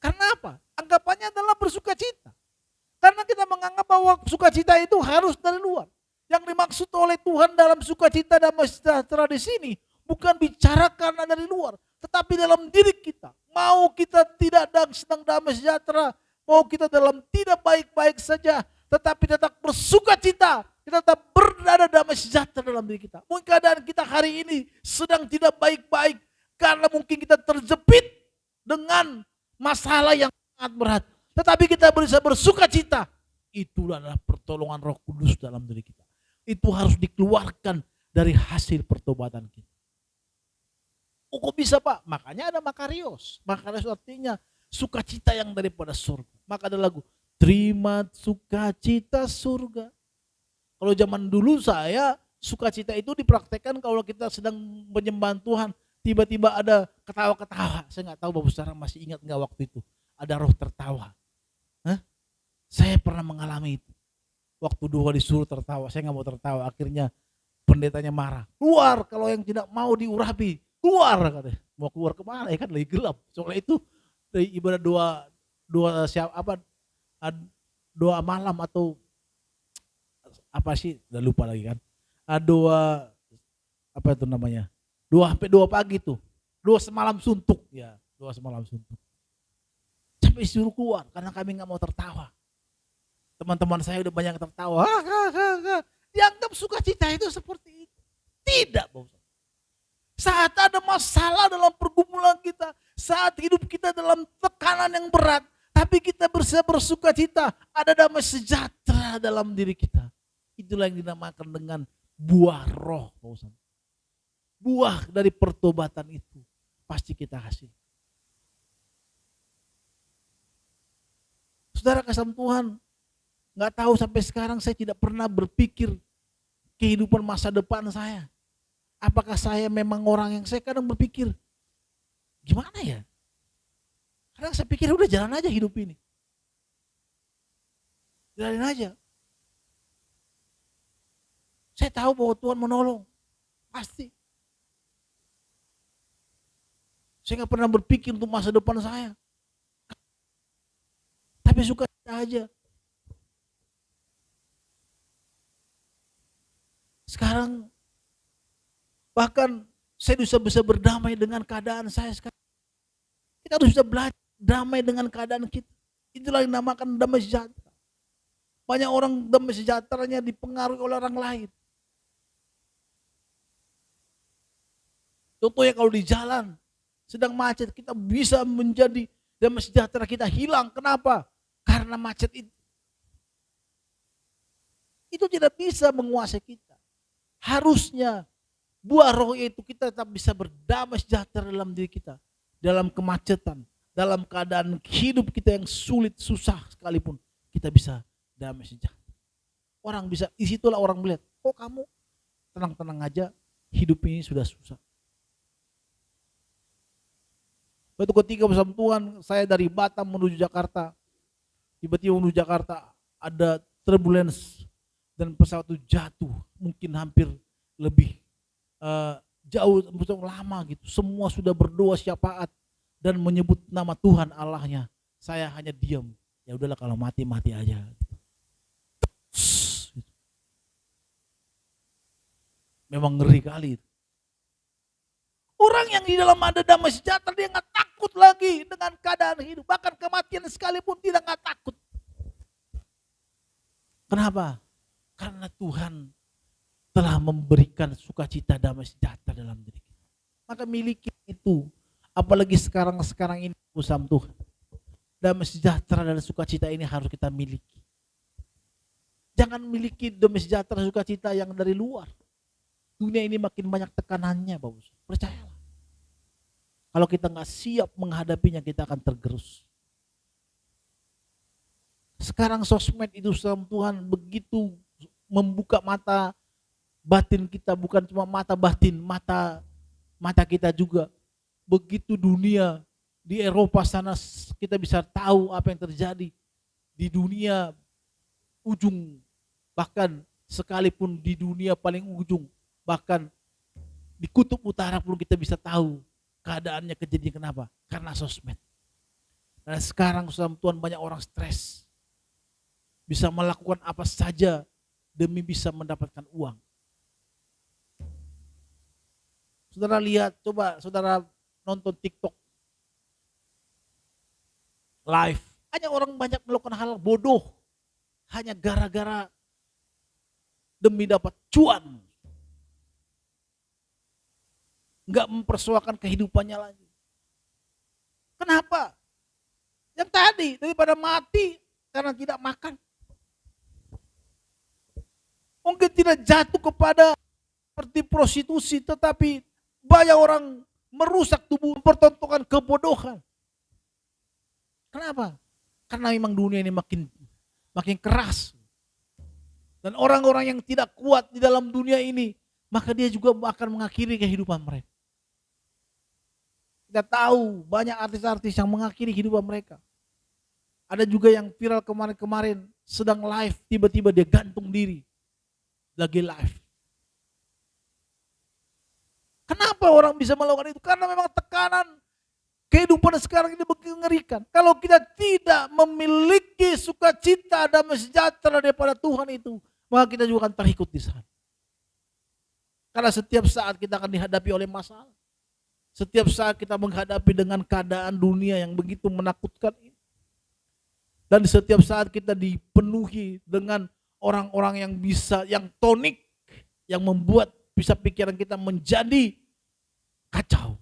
B: Karena apa? Anggapannya adalah bersukacita. Karena kita menganggap bahwa sukacita itu harus dari luar. Yang dimaksud oleh Tuhan dalam sukacita dan sejahtera di sini bukan bicara karena dari luar, tetapi dalam diri kita. Mau kita tidak sedang damai sejahtera, mau kita dalam tidak baik-baik saja, tetapi tetap bersukacita, kita tetap berada damai sejahtera dalam diri kita. Mungkin keadaan kita hari ini sedang tidak baik-baik karena mungkin kita terjepit dengan masalah yang sangat berat. Tetapi kita bisa bersukacita. Itulah adalah pertolongan Roh Kudus dalam diri kita. Itu harus dikeluarkan dari hasil pertobatan kita. Oh, kok bisa Pak? Makanya ada Makarios. Makarios artinya sukacita yang daripada surga. Maka ada lagu, terima sukacita surga. Kalau zaman dulu saya, sukacita itu dipraktekkan kalau kita sedang menyembah Tuhan. Tiba-tiba ada ketawa-ketawa. Saya nggak tahu Bapak Saudara masih ingat nggak waktu itu. Ada roh tertawa. Hah? Saya pernah mengalami itu. Waktu dua disuruh tertawa, saya nggak mau tertawa. Akhirnya pendetanya marah. Keluar kalau yang tidak mau diurapi. Keluar katanya. Mau keluar kemana? Ya kan lagi gelap. Soalnya itu dari ibadah doa malam atau apa sih? Udah lupa lagi kan. Doa apa itu namanya? Doa pagi tuh. Doa semalam suntuk ya. Doa semalam suntuk. Sampai disuruh keluar karena kami nggak mau tertawa. Teman-teman saya udah banyak tertawa. Dianggap sukacita itu seperti itu. Tidak, Bapak. Saat ada masalah dalam pergumulan kita, saat hidup kita dalam tekanan yang berat, tapi kita bisa bersukacita, ada damai sejahtera dalam diri kita. Itulah yang dinamakan dengan buah roh. Buah dari pertobatan itu pasti kita hasil. Saudara kasih Tuhan, nggak tahu sampai sekarang saya tidak pernah berpikir kehidupan masa depan saya. Apakah saya memang orang yang saya kadang berpikir, gimana ya? Kadang saya pikir udah jalan aja hidup ini. Jalanin aja. Saya tahu bahwa Tuhan menolong. Pasti. Saya nggak pernah berpikir untuk masa depan saya. Tapi suka aja. Sekarang bahkan saya bisa berdamai dengan keadaan saya sekarang. Kita harus bisa belajar damai dengan keadaan kita. Itulah yang dinamakan damai sejahtera. Banyak orang damai sejahteranya dipengaruhi oleh orang lain. Contohnya kalau di jalan sedang macet, kita bisa menjadi damai sejahtera kita hilang. Kenapa? Karena macet itu. Itu tidak bisa menguasai kita. Harusnya buah roh itu kita tetap bisa berdamai sejahtera dalam diri kita. Dalam kemacetan, dalam keadaan hidup kita yang sulit, susah sekalipun, kita bisa damai sejahtera. Orang bisa, disitulah orang melihat, kok kamu tenang-tenang aja, hidup ini sudah susah. Waktu ketika bersama Tuhan, saya dari Batam menuju Jakarta, tiba-tiba menuju Jakarta ada turbulence dan pesawat itu jatuh, mungkin hampir lebih jauh, lama gitu. Semua sudah berdoa syafaat dan menyebut nama Tuhan Allahnya. Saya hanya diam. Ya udahlah, kalau mati mati aja. Memang ngeri kali. Orang yang di dalam ada damai sejahtera, dia nggak takut lagi dengan keadaan hidup. Bahkan kematian sekalipun tidak nggak takut. Kenapa? Karena Tuhan telah memberikan sukacita damai sejahtera dalam diri kita. Maka miliki itu. Apalagi sekarang ini bersama Tuhan. Damai sejahtera dan sukacita ini harus kita miliki. Jangan miliki damai sejahtera sukacita yang dari luar. Dunia ini makin banyak tekanannya, Bapak. Percayalah. Kalau kita nggak siap menghadapinya, kita akan tergerus. Sekarang sosmed itu sama Tuhan begitu membuka mata batin kita, bukan cuma mata batin, mata kita juga. Begitu dunia di Eropa sana kita bisa tahu apa yang terjadi di dunia ujung, bahkan sekalipun di dunia paling ujung, bahkan di kutub utara pun kita bisa tahu keadaannya kejadian. Kenapa? Karena sosmed. Dan sekarang sama Tuhan banyak orang stres, bisa melakukan apa saja demi bisa mendapatkan uang. Saudara lihat, coba saudara nonton TikTok live, hanya orang banyak melakukan hal bodoh hanya gara-gara demi dapat cuan, nggak mempersoalkan kehidupannya lagi. Kenapa? Yang tadi, daripada mati karena tidak makan, mungkin tidak jatuh kepada seperti prostitusi, tetapi banyak orang merusak tubuh, mempertontonkan kebodohan. Kenapa? Karena memang dunia ini makin keras. Dan orang-orang yang tidak kuat di dalam dunia ini, maka dia juga akan mengakhiri kehidupan mereka. Kita tahu banyak artis-artis yang mengakhiri kehidupan mereka. Ada juga yang viral kemarin-kemarin, sedang live, tiba-tiba dia gantung diri. Lagi live. Kenapa orang bisa melakukan itu? Karena memang tekanan kehidupan sekarang ini begitu mengerikan. Kalau kita tidak memiliki sukacita dan sejahtera daripada Tuhan itu, maka kita juga akan terikut di sana. Karena setiap saat kita akan dihadapi oleh masalah. Setiap saat kita menghadapi dengan keadaan dunia yang begitu menakutkan ini. Dan di setiap saat kita dipenuhi dengan orang-orang yang bisa, yang tonik, yang membuat bisa pikiran kita menjadi kacau.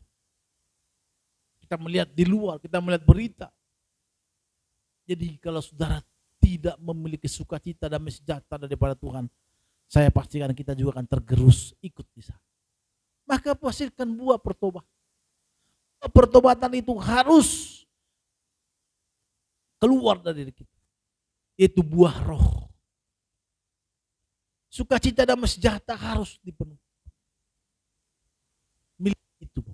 B: Kita melihat di luar, kita melihat berita. Jadi kalau saudara tidak memiliki sukacita dan sejahtera daripada Tuhan, saya pastikan kita juga akan tergerus ikut di sana. Maka hasilkan buah pertobatan. Pertobatan itu harus keluar dari diri kita. Itu buah roh. Sukacita dan sejahtera harus dipenuhi. Milik itu.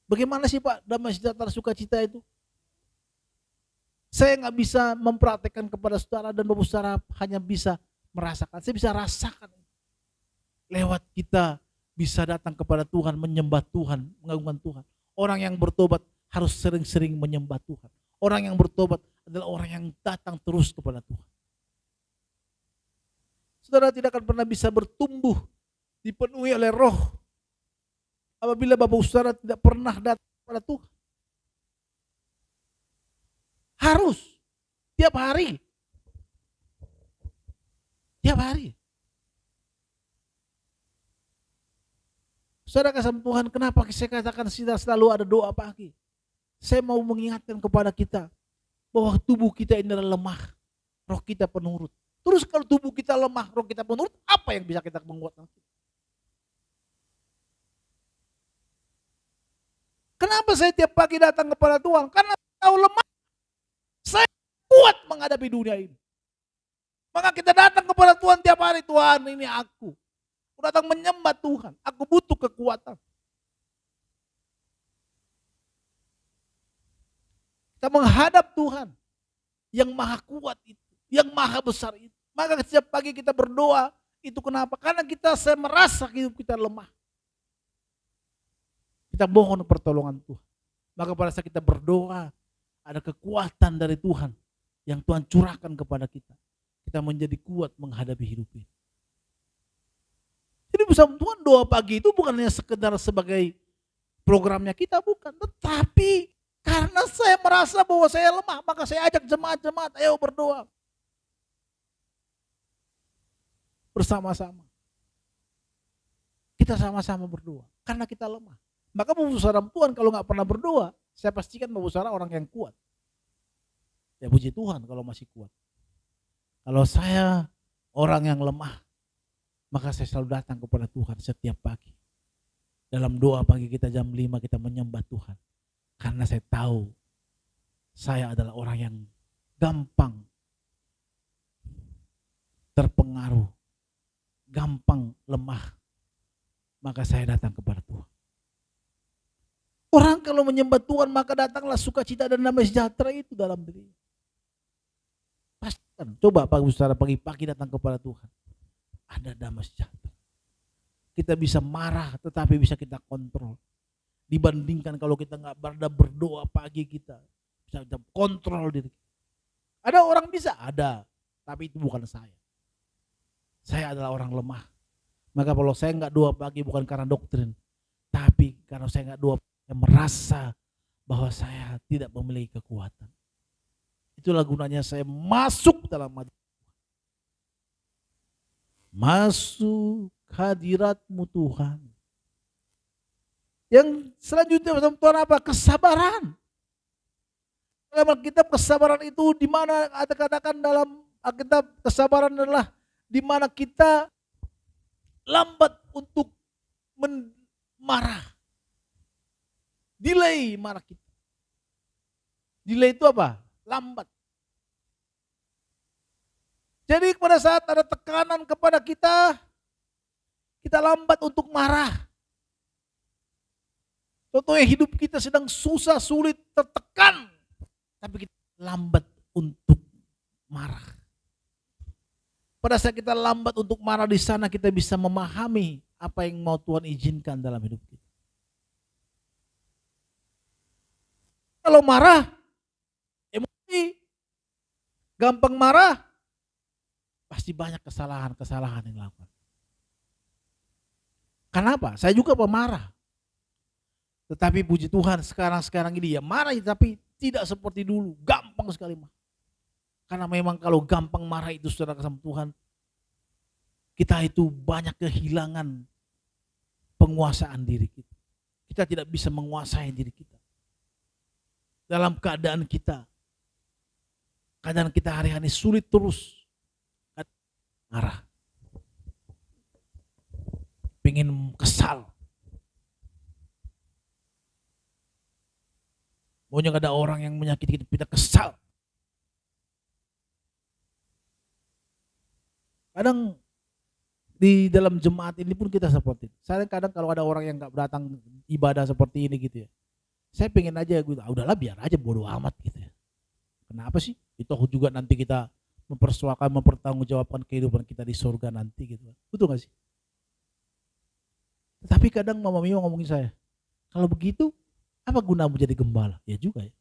B: Bagaimana sih Pak damai sejahtera sukacita itu? Saya nggak bisa mempraktekkan kepada saudara dan bapak saudara hanya bisa merasakan. Saya bisa rasakan. Lewat kita bisa datang kepada Tuhan, menyembah Tuhan, mengagungkan Tuhan. Orang yang bertobat harus sering-sering menyembah Tuhan. Orang yang bertobat adalah orang yang datang terus kepada Tuhan. Saudara tidak akan pernah bisa bertumbuh, dipenuhi oleh roh, apabila bapak saudara tidak pernah datang kepada Tuhan. Harus tiap hari. Tiap hari. Saudara kasih Tuhan, kenapa saya katakan selalu ada doa pagi? Saya mau mengingatkan kepada kita bahwa tubuh kita ini adalah lemah, roh kita penurut. Terus kalau tubuh kita lemah, roh kita penurut, apa yang bisa kita menguatkan? Kenapa saya tiap pagi datang kepada Tuhan? Karena tahu lemah. Saya kuat menghadapi dunia ini. Maka kita datang kepada Tuhan tiap hari, Tuhan ini aku datang menyembah Tuhan, aku butuh kekuatan. Kita menghadap Tuhan yang maha kuat itu, yang maha besar itu. Maka setiap pagi kita berdoa, itu kenapa? Karena saya merasa hidup kita lemah. Kita mohon pertolongan Tuhan. Maka pada saat kita berdoa, ada kekuatan dari Tuhan yang Tuhan curahkan kepada kita. Kita menjadi kuat menghadapi hidup ini. Jadi bersama Tuhan, doa pagi itu bukan hanya sekedar sebagai programnya kita, bukan. Tetapi karena saya merasa bahwa saya lemah, maka saya ajak jemaat-jemaat, ayo berdoa. Bersama-sama. Kita sama-sama berdoa, karena kita lemah. Maka Bapak Saudara Tuhan kalau nggak pernah berdoa, saya pastikan Bapak Saudara orang yang kuat. Ya puji Tuhan kalau masih kuat. Kalau saya orang yang lemah, maka saya selalu datang kepada Tuhan setiap pagi. Dalam doa pagi kita jam 5 kita menyembah Tuhan. Karena saya tahu saya adalah orang yang gampang terpengaruh, gampang lemah. Maka saya datang kepada Tuhan. Orang kalau menyembah Tuhan maka datanglah sukacita dan damai sejahtera itu dalam diri. Pastikan, coba pagi-pagi datang kepada Tuhan. Ada damai sejahtera. Kita bisa marah tetapi bisa kita kontrol. Dibandingkan kalau kita nggak berdoa pagi kita bisa kontrol diri. Ada orang bisa? Ada. Tapi itu bukan saya. Saya adalah orang lemah. Maka kalau saya nggak doa pagi bukan karena doktrin. Tapi karena saya nggak doa, saya merasa bahwa saya tidak memiliki kekuatan. Itulah gunanya saya masuk dalam hadirat. Masuk hadirat-Mu Tuhan. Yang selanjutnya Tuhan apa? Kesabaran. Dalam Alkitab kesabaran itu di mana ada katakan dalam Alkitab kesabaran adalah di mana kita lambat untuk marah. Delay marah kita. Delay itu apa? Lambat. Jadi pada saat ada tekanan kepada kita, kita lambat untuk marah. Contohnya hidup kita sedang susah, sulit, tertekan. Tapi kita lambat untuk marah. Pada saat kita lambat untuk marah di sana, kita bisa memahami apa yang mau Tuhan izinkan dalam hidup kita. Kalau marah, emosi, gampang marah, pasti banyak kesalahan yang dilakukan. Kenapa? Saya juga pemarah. Tetapi puji Tuhan sekarang ini ya marah tapi tidak seperti dulu. Gampang sekali marah. Karena memang kalau gampang marah itu saudara sama Tuhan, kita itu banyak kehilangan penguasaan diri kita. Kita tidak bisa menguasai diri kita. Dalam keadaan kita hari-hari sulit terus. Marah. Pengen kesal. Maunya gak ada orang yang menyakiti kita kesal. Kadang di dalam jemaat ini pun kita seperti itu. Saya kadang kalau ada orang yang gak datang ibadah seperti ini gitu ya. Saya pengen aja gitu, udahlah biar aja bodo amat gitu ya. Kenapa sih? Itu juga nanti kita mempertanggungjawabkan kehidupan kita di surga nanti gitu. Betul gak sih? Tapi kadang Mama Mio ngomongin saya, kalau begitu apa gunamu jadi gembala? Ya juga ya.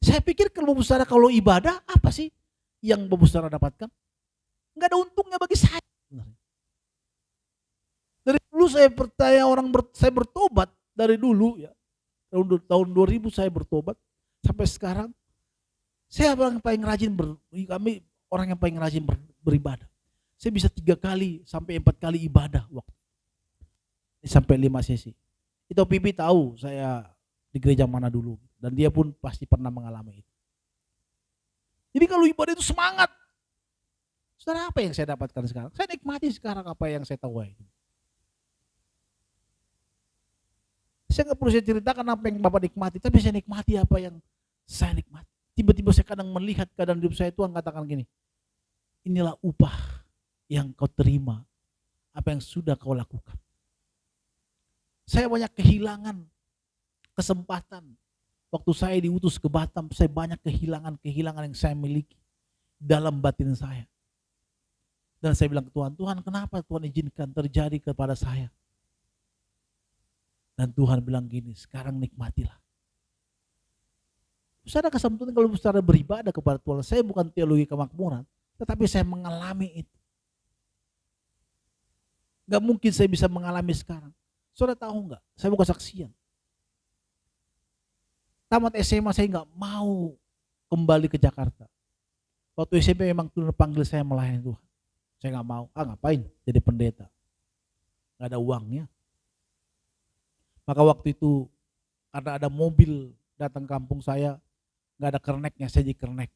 B: Saya pikir kalau ibadah apa sih yang Bapak Saudara dapatkan? Enggak ada untungnya bagi saya. Dari dulu saya percaya saya bertobat dari dulu ya. Tahun 2000 saya bertobat sampai sekarang. Saya orang yang paling rajin beribadah. Saya bisa 3 kali sampai 4 kali ibadah waktu. Sampai 5 sesi. Itu Pipi tahu saya di gereja mana dulu. Dan dia pun pasti pernah mengalami itu. Jadi kalau ibadah itu semangat. Saudara, apa yang saya dapatkan sekarang? Saya nikmati sekarang apa yang saya tahu itu. Saya nggak perlu saya ceritakan apa yang Bapak nikmati. Tapi saya nikmati apa yang saya nikmati. Tiba-tiba saya kadang melihat keadaan hidup saya, Tuhan katakan gini, inilah upah yang kau terima, apa yang sudah kau lakukan. Saya banyak kehilangan kesempatan. Waktu saya diutus ke Batam, saya banyak kehilangan yang saya miliki dalam batin saya. Dan saya bilang ke Tuhan, Tuhan kenapa Tuhan izinkan terjadi kepada saya? Dan Tuhan bilang gini, sekarang nikmatilah. Saudara kesempatan kalau saudara beribadah kepada Tuhan, saya bukan teologi kemakmuran, tetapi saya mengalami itu. Gak mungkin saya bisa mengalami sekarang. Saudara tahu gak? Saya bukan saksian. Tamat SMA saya gak mau kembali ke Jakarta. Waktu SMP memang Tuhan panggil saya melayani Tuhan. Saya gak mau. Ngapain jadi pendeta? Gak ada uangnya. Maka waktu itu karena ada mobil datang kampung saya, gak ada kerneknya, saya jadi kernek.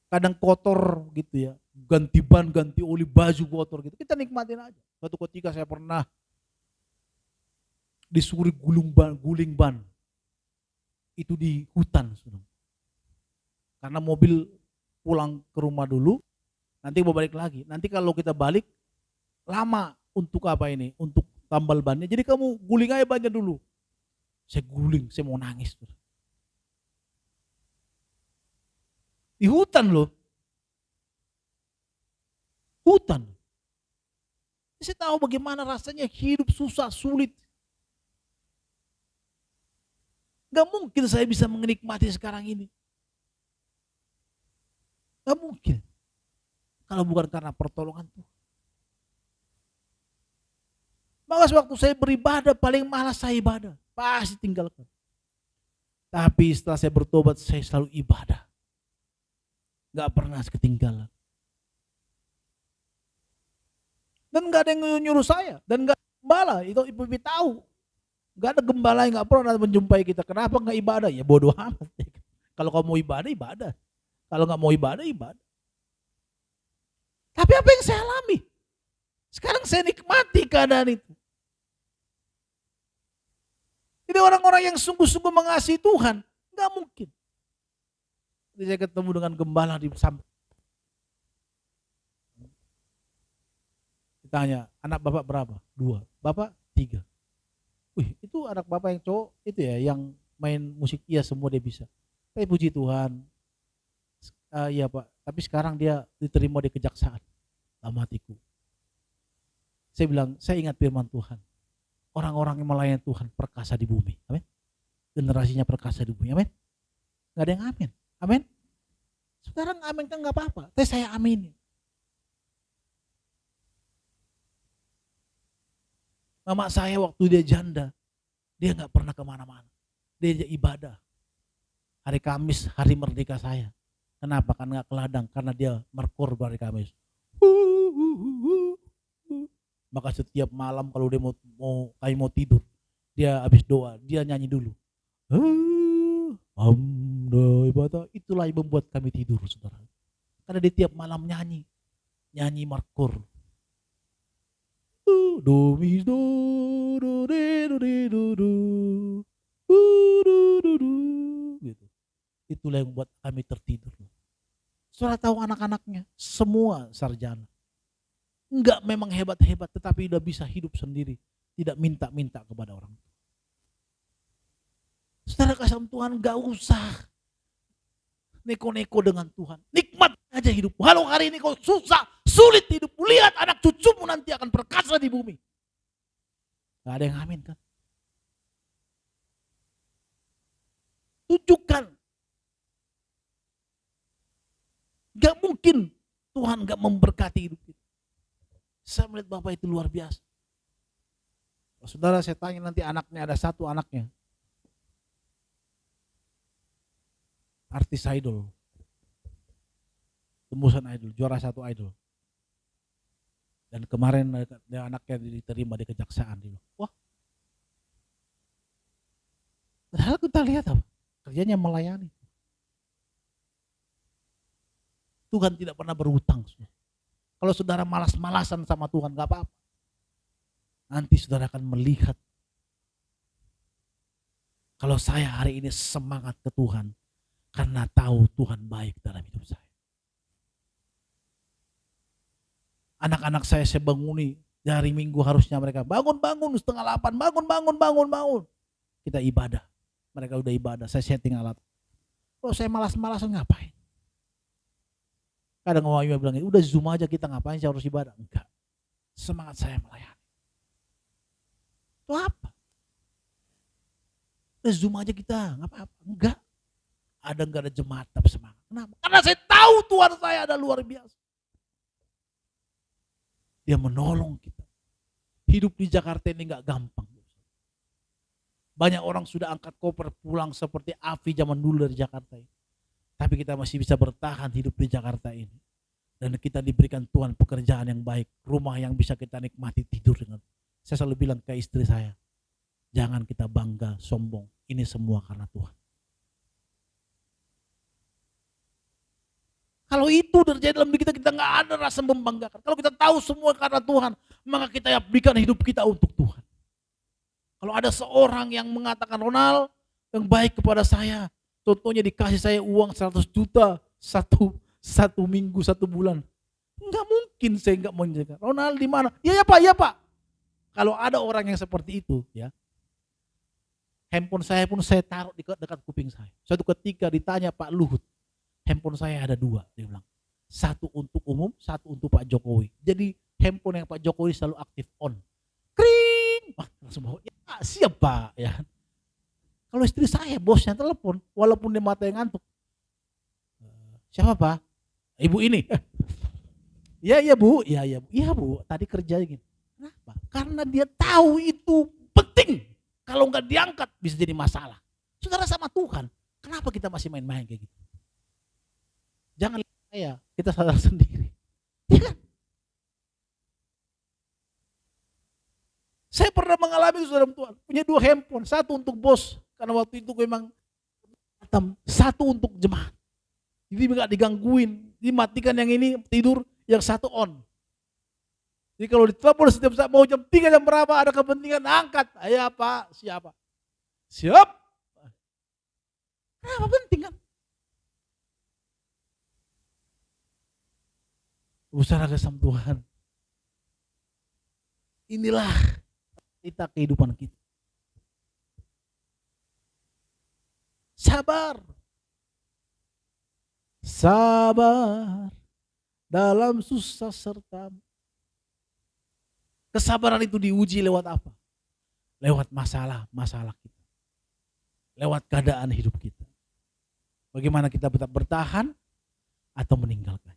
B: Kadang kotor gitu ya, ganti ban, ganti oli, baju kotor gitu. Kita nikmatin aja. Suatu ketika saya pernah disuruh guling ban. Itu di hutan. Karena mobil pulang ke rumah dulu, nanti mau balik lagi. Nanti kalau kita balik, lama untuk apa ini? Untuk tambal bannya. Jadi kamu guling aja bannya dulu. Saya guling, saya mau nangis. Di hutan loh. Hutan. Saya tahu bagaimana rasanya hidup susah, sulit. Gak mungkin saya bisa menikmati sekarang ini. Gak mungkin. Kalau bukan karena pertolongan Tuhan. Maka waktu saya beribadah, paling malas saya ibadah. Pasti tinggalkan. Tapi setelah saya bertobat, saya selalu ibadah. Gak pernah ketinggalan. Dan gak ada yang nyuruh saya. Dan gak ada gembala, itu ibu tahu. Gak ada gembala yang gak pernah menjumpai kita. Kenapa gak ibadah? Ya bodoh amat. Kalau kamu mau ibadah, ibadah. Kalau gak mau ibadah, ibadah. Tapi apa yang saya alami? Sekarang saya nikmati keadaan itu. Jadi orang-orang yang sungguh-sungguh mengasihi Tuhan, gak mungkin. Jadi saya ketemu dengan gembala di samping. Ditanya, anak bapak berapa? 2. Bapak 3. Wih, itu anak bapak yang cowok itu ya, yang main musik, iya semua dia bisa. Tapi puji Tuhan, iya Pak, tapi sekarang dia diterima di kejaksaan. Dalam hatiku. Saya bilang, saya ingat firman Tuhan. Orang-orang yang melayani Tuhan perkasa di bumi. Amin. Generasinya perkasa di bumi. Amin. Gak ada yang amin. Amin. Sekarang amin kan gak apa-apa. Tapi saya amin. Mama saya waktu dia janda, dia gak pernah kemana-mana. Dia ibadah. Hari Kamis, hari merdeka saya. Kenapa? Karena gak ke ladang. Karena dia merkur hari Kamis. Maka setiap malam kalau dia mau tidur, dia habis doa, dia nyanyi dulu. Itulah yang membuat kami tidur, saudara. Karena dia tiap malam nyanyi merkur. Gitu. Itulah yang membuat kami tertidur. Saudara tahu anak-anaknya semua sarjana. Enggak memang hebat-hebat, tetapi udah bisa hidup sendiri. Tidak minta-minta kepada orang tua. Saudara kasih Tuhan, gak usah neko-neko dengan Tuhan. Nikmat aja hidupmu. Kalau hari ini kau susah, sulit hidupmu, lihat anak cucumu nanti akan perkasa di bumi. Gak ada yang amin kan? Tunjukkan. Gak mungkin Tuhan gak memberkati hidup kita. Saya melihat Bapak itu luar biasa. Saudara, saya tanya nanti anaknya, ada satu anaknya. Artis idol. Tembusan idol, juara 1 idol. Dan kemarin anaknya diterima di kejaksaan. Wah. Padahal kita lihat apa? Kerjanya melayani. Tuhan tidak pernah berhutang. Kalau saudara malas-malasan sama Tuhan, gak apa-apa. Nanti saudara akan melihat Kalau saya hari ini semangat ke Tuhan, karena tahu Tuhan baik dalam hidup saya. Anak-anak saya banguni, dari minggu harusnya mereka bangun 7:30, bangun. Kita ibadah, mereka udah ibadah, saya setting alat. Kalau saya malas-malasan ngapain? Kadang orang bilang, udah Zoom aja kita ngapain sih harus ibadah? Enggak, semangat saya melayani. Itu apa? Udah Zoom aja kita, nggak apa-apa. Enggak. Enggak ada jemaat tapi semangat. Kenapa? Karena saya tahu Tuhan saya ada luar biasa. Dia menolong kita. Hidup di Jakarta ini nggak gampang. Banyak orang sudah angkat koper pulang seperti Avi zaman dulu dari Jakarta ini. Tapi kita masih bisa bertahan hidup di Jakarta ini. Dan kita diberikan Tuhan pekerjaan yang baik. Rumah yang bisa kita nikmati, tidur dengan. Saya selalu bilang ke istri saya, jangan kita bangga, sombong. Ini semua karena Tuhan. Kalau itu terjadi dalam diri kita, kita nggak ada rasa membanggakan. Kalau kita tahu semua karena Tuhan, maka kita berikan hidup kita untuk Tuhan. Kalau ada seorang yang mengatakan, Ronald yang baik kepada saya, contohnya dikasih saya uang 100 juta satu minggu, 1 bulan, nggak mungkin saya nggak menjaga. Ronald di mana? Ya Pak. Kalau ada orang yang seperti itu, ya, handphone saya pun saya taruh di dekat kuping saya. Suatu ketika ditanya Pak Luhut, handphone saya ada 2, dia bilang. 1 untuk umum, 1 untuk Pak Jokowi. Jadi handphone yang Pak Jokowi selalu aktif on. Kring! Wah, langsung bawa, ya siap Pak. Ya. Kalau istri saya, bosnya telepon, walaupun dia mata yang ngantuk. Siapa Pak? Ibu ini. Iya Bu, tadi kerja gini. Kenapa? Karena dia tahu itu penting. Kalau nggak diangkat bisa jadi masalah. Saudara sama Tuhan, kenapa kita masih main-main kayak gitu? Jangan lihat saya, kita sadar sendiri. Ya kan? Saya pernah mengalami itu saudara Tuhan, punya 2 handphone, 1 untuk bos, karena waktu itu memang 1 untuk jemaat. Jadi nggak digangguin, dimatikan yang ini tidur, yang 1 on. Jadi kalau ditelepon setiap saat mau jam 3 jam berapa ada kepentingan angkat, ya Pak, siapa? Siap. Kenapa penting kan? Saudara kesam Tuhan. Inilah kita kehidupan kita. Sabar dalam susah serta. Kesabaran itu diuji lewat apa? Lewat masalah kita. Lewat keadaan hidup kita. Bagaimana kita tetap bertahan atau meninggalkan.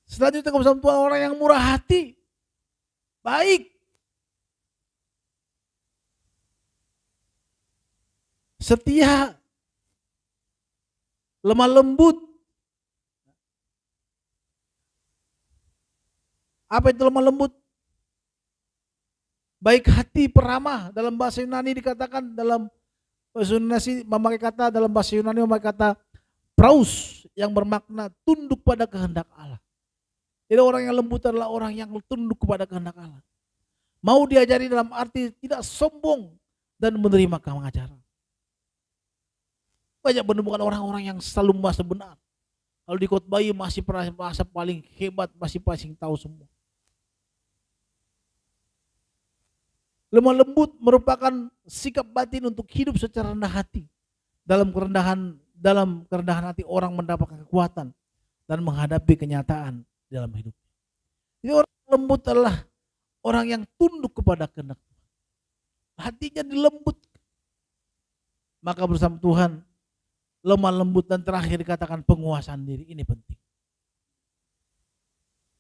B: Selanjutnya bersama Tuhan orang yang murah hati, baik, setia, lemah lembut. Apa itu lemah lembut? Baik hati, peramah. Dalam bahasa Yunani dikatakan, dalam bahasa Yunani memakai kata, dalam bahasa Yunani memakai kata praus yang bermakna tunduk pada kehendak Allah. Jadi orang yang lembut adalah orang yang tunduk kepada kehendak Allah. Mau diajari dalam arti tidak sombong dan menerima pengajaran. Banyak menemukan orang-orang yang selalu merasa benar. Kalau dikhotbahi masih merasa paling hebat, masih paling tahu semua. Lemah lembut merupakan sikap batin untuk hidup secara rendah hati. Dalam kerendahan hati orang mendapatkan kekuatan dan menghadapi kenyataan dalam hidup. Jadi orang lembut adalah orang yang tunduk kepada kehendak Tuhan. Hatinya dilembut. Maka bersama Tuhan, lemah lembut dan terakhir dikatakan penguasaan diri, ini penting.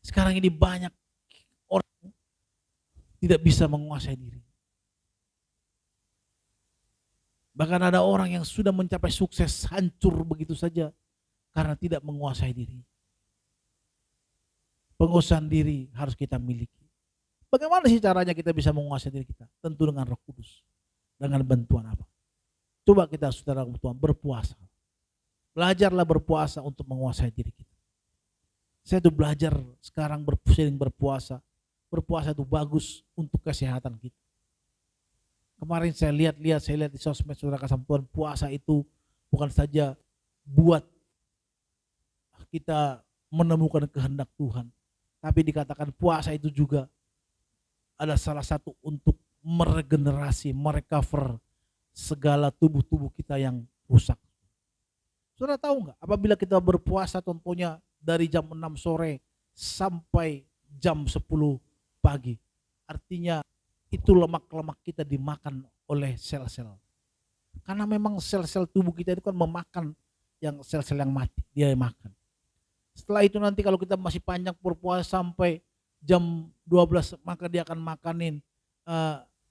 B: Sekarang ini banyak orang tidak bisa menguasai diri. Bahkan ada orang yang sudah mencapai sukses hancur begitu saja karena tidak menguasai diri. Penguasaan diri harus kita miliki. Bagaimana sih caranya kita bisa menguasai diri kita? Tentu dengan Roh Kudus. Dengan bantuan apa? Coba kita saudara Tuhan berpuasa. Belajarlah berpuasa untuk menguasai diri kita. Saya tuh belajar sekarang sering berpuasa. Berpuasa itu bagus untuk kesehatan kita. Kemarin saya lihat di sosmed, saudara kasih Tuhan, puasa itu bukan saja buat kita menemukan kehendak Tuhan, tapi dikatakan puasa itu juga ada salah satu untuk meregenerasi, merecover segala tubuh-tubuh kita yang rusak. Saudara tahu nggak, apabila kita berpuasa contohnya dari jam 6 sore sampai jam 10 pagi, artinya itu lemak-lemak kita dimakan oleh sel-sel. Karena memang sel-sel tubuh kita itu kan memakan yang sel-sel yang mati, dia makan. Setelah itu nanti kalau kita masih panjang berpuasa sampai jam 12, maka dia akan makanin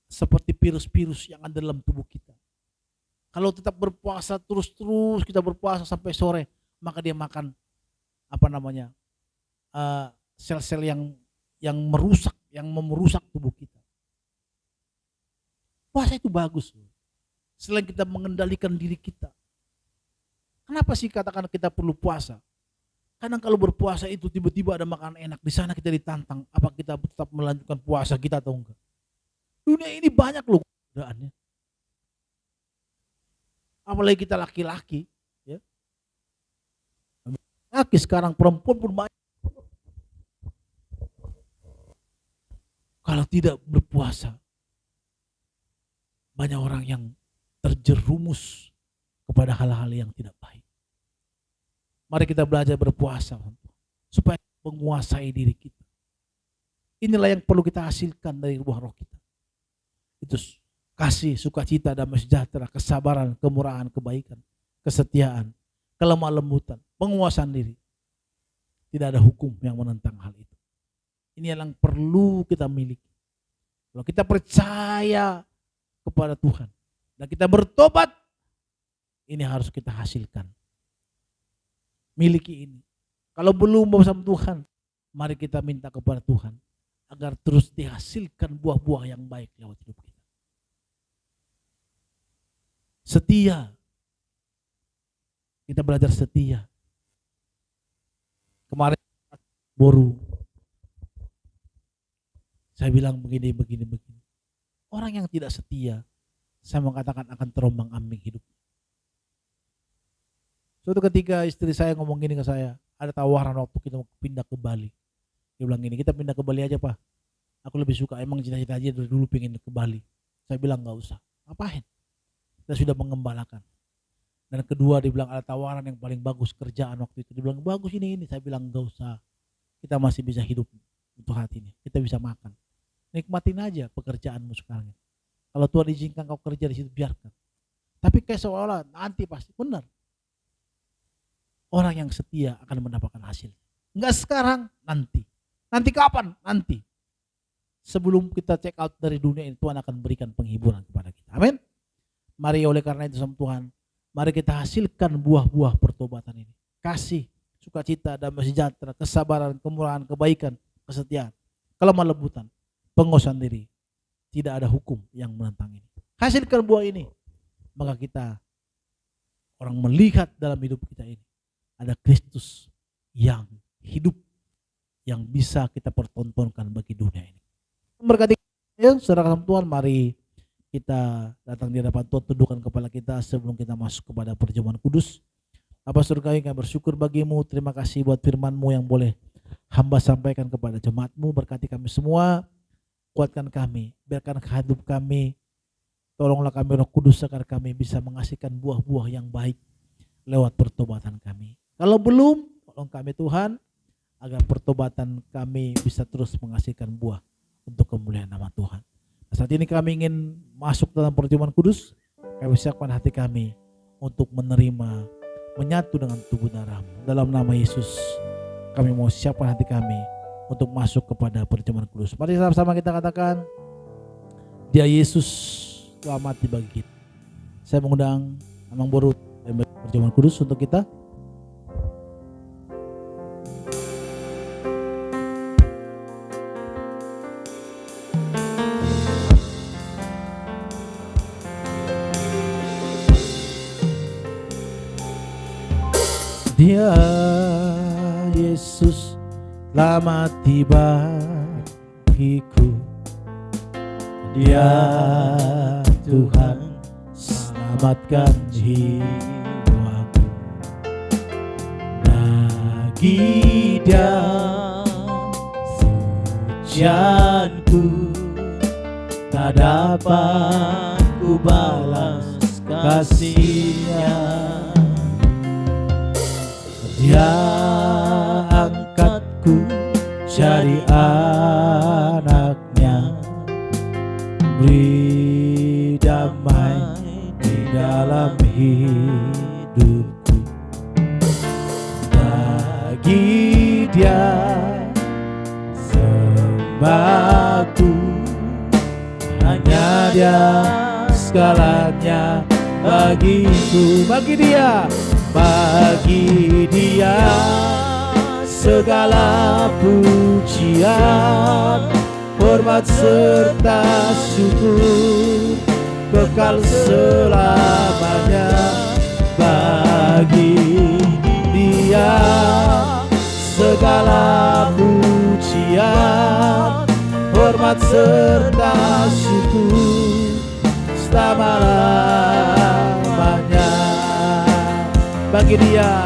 B: seperti virus-virus yang ada dalam tubuh kita. Kalau tetap berpuasa terus kita berpuasa sampai sore, maka dia makan sel-sel yang merusak, yang merusak tubuh kita. Puasa itu bagus. Selain kita mengendalikan diri kita. Kenapa sih katakan kita perlu puasa? Kadang kalau berpuasa itu tiba-tiba ada makanan enak, di sana kita ditantang, apa kita tetap melanjutkan puasa kita atau enggak? Dunia ini banyak loh godaannya. Apalagi kita laki-laki, ya. Laki sekarang, perempuan pun banyak. Kalau tidak berpuasa, banyak orang yang terjerumus kepada hal-hal yang tidak baik. Mari kita belajar berpuasa supaya menguasai diri kita. Inilah yang perlu kita hasilkan dari ruah roh kita. Itu kasih, sukacita, damai sejahtera, kesabaran, kemurahan, kebaikan, kesetiaan, kelemah lembutan, penguasaan diri. Tidak ada hukum yang menentang hal itu. Ini yang perlu kita miliki. Kalau kita percaya kepada Tuhan dan kita bertobat, ini harus kita hasilkan. Miliki ini. Kalau belum bersama Tuhan, mari kita minta kepada Tuhan agar terus dihasilkan buah-buah yang baik lewat hidup kita. Setia. Kita belajar setia. Kemarin boru, saya bilang begini. Orang yang tidak setia, saya mengatakan akan terombang-ambing hidup. Suatu ketika istri saya ngomong gini ke saya, ada tawaran waktu kita mau pindah ke Bali. Dia bilang gini, kita pindah ke Bali aja Pak. Aku lebih suka, emang cita-cita aja dari dulu pengen ke Bali. Saya bilang gak usah, ngapain? Kita sudah mengembalakan. Dan kedua dia bilang ada tawaran yang paling bagus kerjaan waktu itu. Dia bilang bagus ini. Saya bilang gak usah, kita masih bisa hidup untuk hati ini. Kita bisa makan. Nikmatin aja pekerjaanmu sekarang. Kalau Tuhan izinkan kau kerja di situ, biarkan. Tapi kayak seolah-olah nanti pasti, benar. Orang yang setia akan mendapatkan hasil. Enggak sekarang, nanti. Nanti kapan? Nanti. Sebelum kita check out dari dunia ini, Tuhan akan berikan penghiburan kepada kita. Amin. Mari oleh karena itu sama Tuhan, mari kita hasilkan buah-buah pertobatan ini. Kasih, sukacita, damai sejahtera, kesabaran, kemurahan, kebaikan, kesetiaan, kelemah lembutan, penguasaan diri. Tidak ada hukum yang menentang ini. Hasilkan buah ini, maka kita orang melihat dalam hidup kita ini ada Kristus yang hidup, yang bisa kita pertontonkan bagi dunia ini. Berkati ya, saudara Tuhan, mari kita datang di hadapan Tuhan, tundukkan kepala kita sebelum kita masuk kepada perjamuan kudus. Bapa surgawi, kami bersyukur bagimu, terima kasih buat firman-Mu yang boleh hamba sampaikan kepada jemaat-Mu. Berkati kami semua, kuatkan kami, biarkan hidup kami, tolonglah kami Roh Kudus agar kami bisa menghasilkan buah-buah yang baik lewat pertobatan kami. Kalau belum, tolong kami Tuhan, agar pertobatan kami bisa terus menghasilkan buah untuk kemuliaan nama Tuhan. Saat ini kami ingin masuk dalam perjamuan kudus, kami siapkan hati kami untuk menerima, menyatu dengan tubuh darah-Mu. Dalam nama Yesus, kami mau siapkan hati kami untuk masuk kepada perjamuan kudus. Mari sama-sama kita katakan, dia Yesus telah mati bagi kita. Saya mengundang Amang Boru perjamuan kudus untuk kita. Dia Yesus telah mati bagiku. Dia Tuhan, selamatkan jiwaku. Bagi Dia pujianku, tak dapat ku balas kasih-Nya. Dia angkatku jadi anaknya, beri damai di dalam hidupku. Bagi Dia sembahku, hanya Dia segalanya bagiku. Bagi Dia segala pujian, hormat serta syukur kekal selamanya. Bagi Dia segala pujian, hormat serta syukur selama-lamanya. Bagi Dia,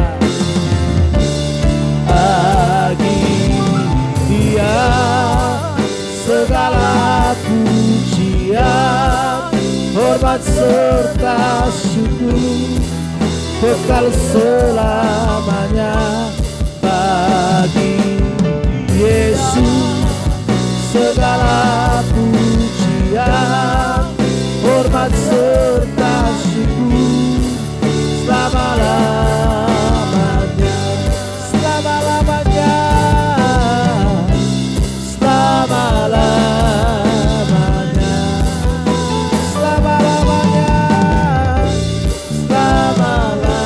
B: segala pujian, hormat serta syukur kekal selamanya. Bagi Yesus segala pujian, hormat serta syukur selama-lamanya. Selama-lamanya, selama-lamanya, selama-lamanya, selama-lamanya.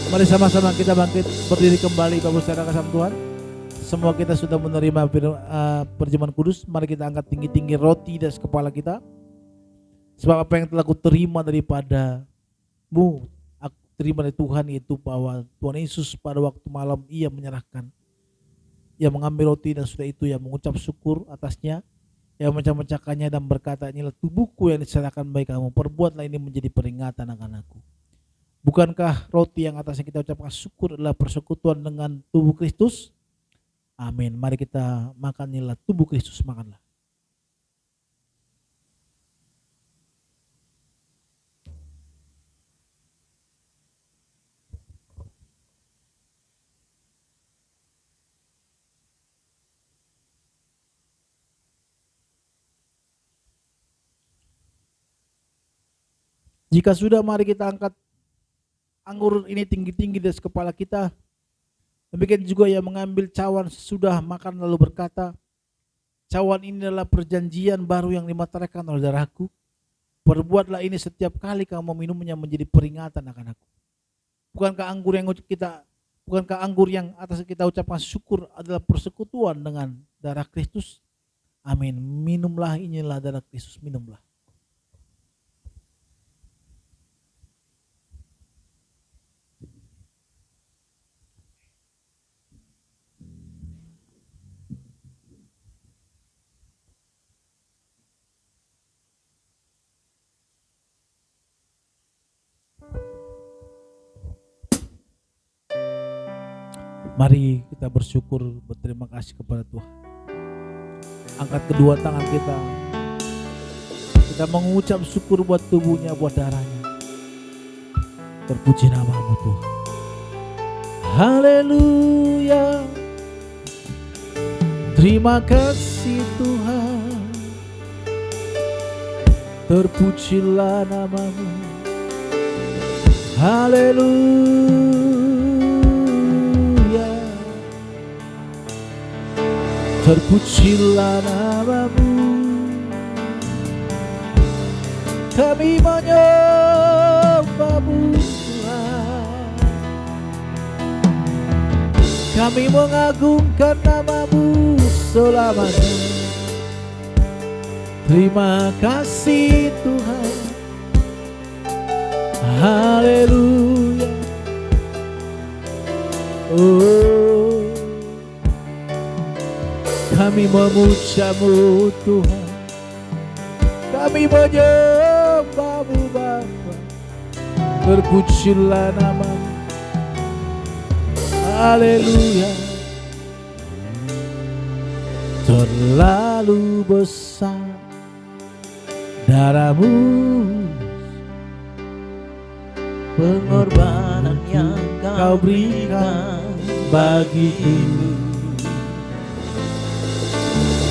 B: Mari sama-sama kita bangkit berdiri kembali, Bapak Saudara kasih Tuhan. Semua kita sudah menerima perjamuan kudus. Mari kita angkat tinggi-tinggi roti di atas kepala kita. Sebab apa yang telah ku terima daripada-Mu, aku terima dari Tuhan, yaitu bahwa Tuhan Yesus pada waktu malam Ia menyerahkan, Ia mengambil roti dan sudah itu Ia mengucap syukur atasnya, Ia memecah-mecahkannya dan berkata, inilah tubuhku yang diserahkan bagi kamu, perbuatlah ini menjadi peringatan akan aku. Bukankah roti yang atasnya kita ucapkan syukur adalah persekutuan dengan tubuh Kristus? Amin. Mari kita makan, inilah tubuh Kristus, makanlah. Jika sudah, mari kita angkat anggur ini tinggi-tinggi di atas kepala kita. Demikian juga Ia mengambil cawan sesudah makan lalu berkata, cawan ini adalah perjanjian baru yang dimeteraikan oleh darahku. Perbuatlah ini setiap kali kamu meminumnya menjadi peringatan akan aku. Bukankah anggur yang atas kita ucapkan syukur adalah persekutuan dengan darah Kristus? Amin. Minumlah, inilah darah Kristus, minumlah. Mari kita bersyukur, berterima kasih kepada Tuhan. Angkat kedua tangan kita. Kita mengucap syukur buat tubuhnya, buat darahnya. Terpuji nama-Mu Tuhan. Haleluya. Terima kasih Tuhan. Terpujilah nama-Mu. Haleluya. Terpujilah nama-Mu. Kami menyembah-Mu Tuhan. Kami mengagungkan nama-Mu selamanya. Terima kasih Tuhan. Haleluya. Oh, Kami memuja-Mu Tuhan, kami menyembah-Mu Bapa. Terpujilah nama-Mu. Haleluya. Terlalu besar darah-Mu,
A: pengorbanan yang Kau berikan bagiku.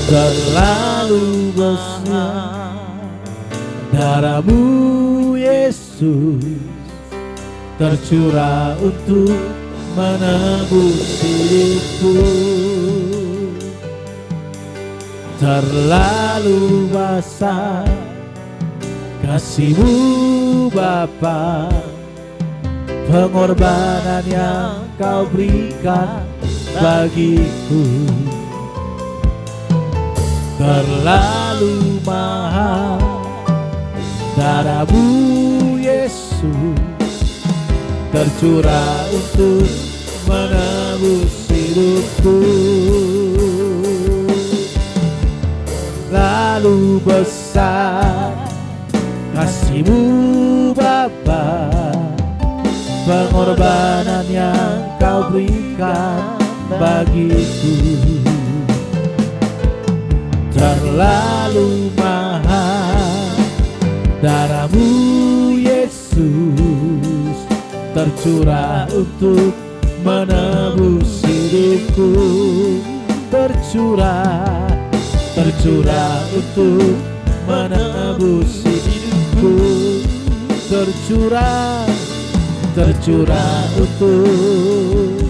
B: Terlalu besar darah-Mu Yesus, tercurah untuk menebus hidupku. Terlalu besar kasih-Mu Bapa, pengorbanan yang Kau berikan bagiku. Terlalu mahal darah-Mu Yesus, tercurah untuk menebus hidupku. Terlalu besar kasih-Mu Bapa, pengorbanan yang Kau berikan bagiku. Terlalu mahal darah-Mu Yesus, tercurah untuk menebus hidupku. Tercurah untuk menebus hidupku. Tercurah untuk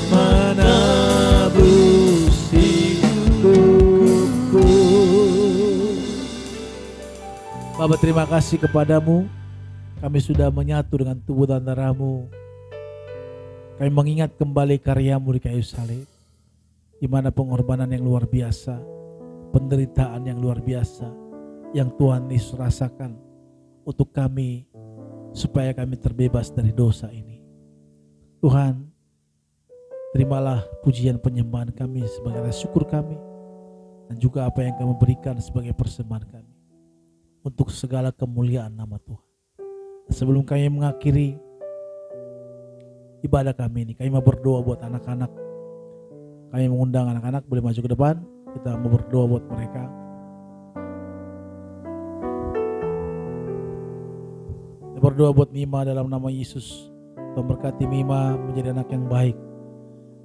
B: menebus hidupku. Bapa, terima kasih kepadamu. Kami sudah menyatu dengan tubuh dan darah-Mu. Kami mengingat kembali karya-Mu di kayu salib, di mana pengorbanan yang luar biasa, penderitaan yang luar biasa yang Tuhan Yesus rasakan untuk kami, supaya kami terbebas dari dosa ini. Tuhan, terimalah pujian penyembahan kami sebagai rasa syukur kami, dan juga apa yang Kamu berikan sebagai persembahan kami untuk segala kemuliaan nama Tuhan. Sebelum kami mengakhiri ibadah kami ini, kami mau berdoa buat anak-anak. Kami mengundang anak-anak boleh maju ke depan. Kita mau berdoa buat mereka. Kita berdoa buat Mima dalam nama Yesus. Tuhan berkati Mima menjadi anak yang baik,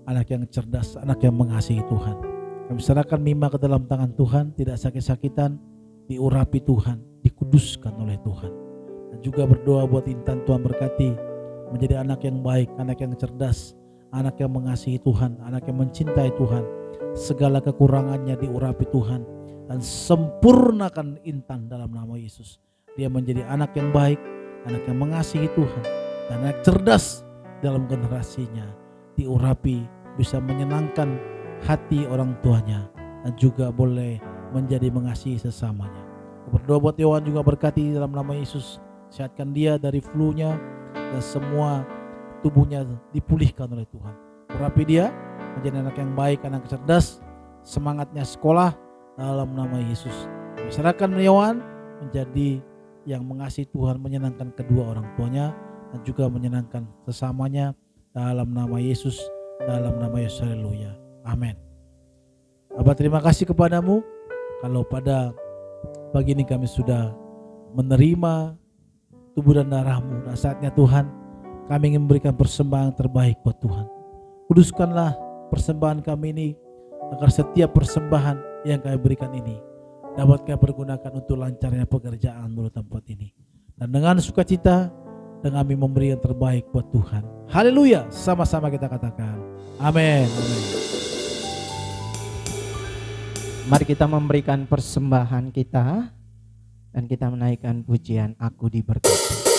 B: anak yang cerdas, anak yang mengasihi Tuhan. Kami serahkan Mima ke dalam tangan Tuhan, tidak sakit-sakitan, diurapi Tuhan, dikuduskan oleh Tuhan. Dan juga berdoa buat Intan, Tuhan berkati menjadi anak yang baik, anak yang cerdas, anak yang mengasihi Tuhan, anak yang mencintai Tuhan. Segala kekurangannya diurapi Tuhan, dan sempurnakan Intan dalam nama Yesus. Dia menjadi anak yang baik, anak yang mengasihi Tuhan, dan anak cerdas dalam generasinya. Diurapi, bisa menyenangkan hati orang tuanya, dan juga boleh menjadi mengasihi sesamanya. Berdoa buat Yohan, juga berkati dalam nama Yesus. Sehatkan dia dari flu-nya, dan semua tubuhnya dipulihkan oleh Tuhan. Urapi dia menjadi anak yang baik, anak cerdas, semangatnya sekolah dalam nama Yesus. Serahkan Yohan menjadi yang mengasihi Tuhan, menyenangkan kedua orang tuanya, dan juga menyenangkan sesamanya dalam nama Yesus, dalam nama Yesus. Haleluya. Amin. Bapa, terima kasih kepadamu. Kalau pada pagi ini kami sudah menerima tubuh dan darah-Mu, dan saatnya Tuhan kami ingin memberikan persembahan terbaik buat Tuhan. Kuduskanlah persembahan kami ini, agar setiap persembahan yang kami berikan ini dapat kami pergunakan untuk lancarnya pekerjaan di tempat ini. Dan dengan sukacita, dan kami memberi yang terbaik buat Tuhan. Haleluya. Sama-sama kita katakan amin.
A: Mari kita memberikan persembahan kita, dan kita menaikkan pujian Aku Diberkati.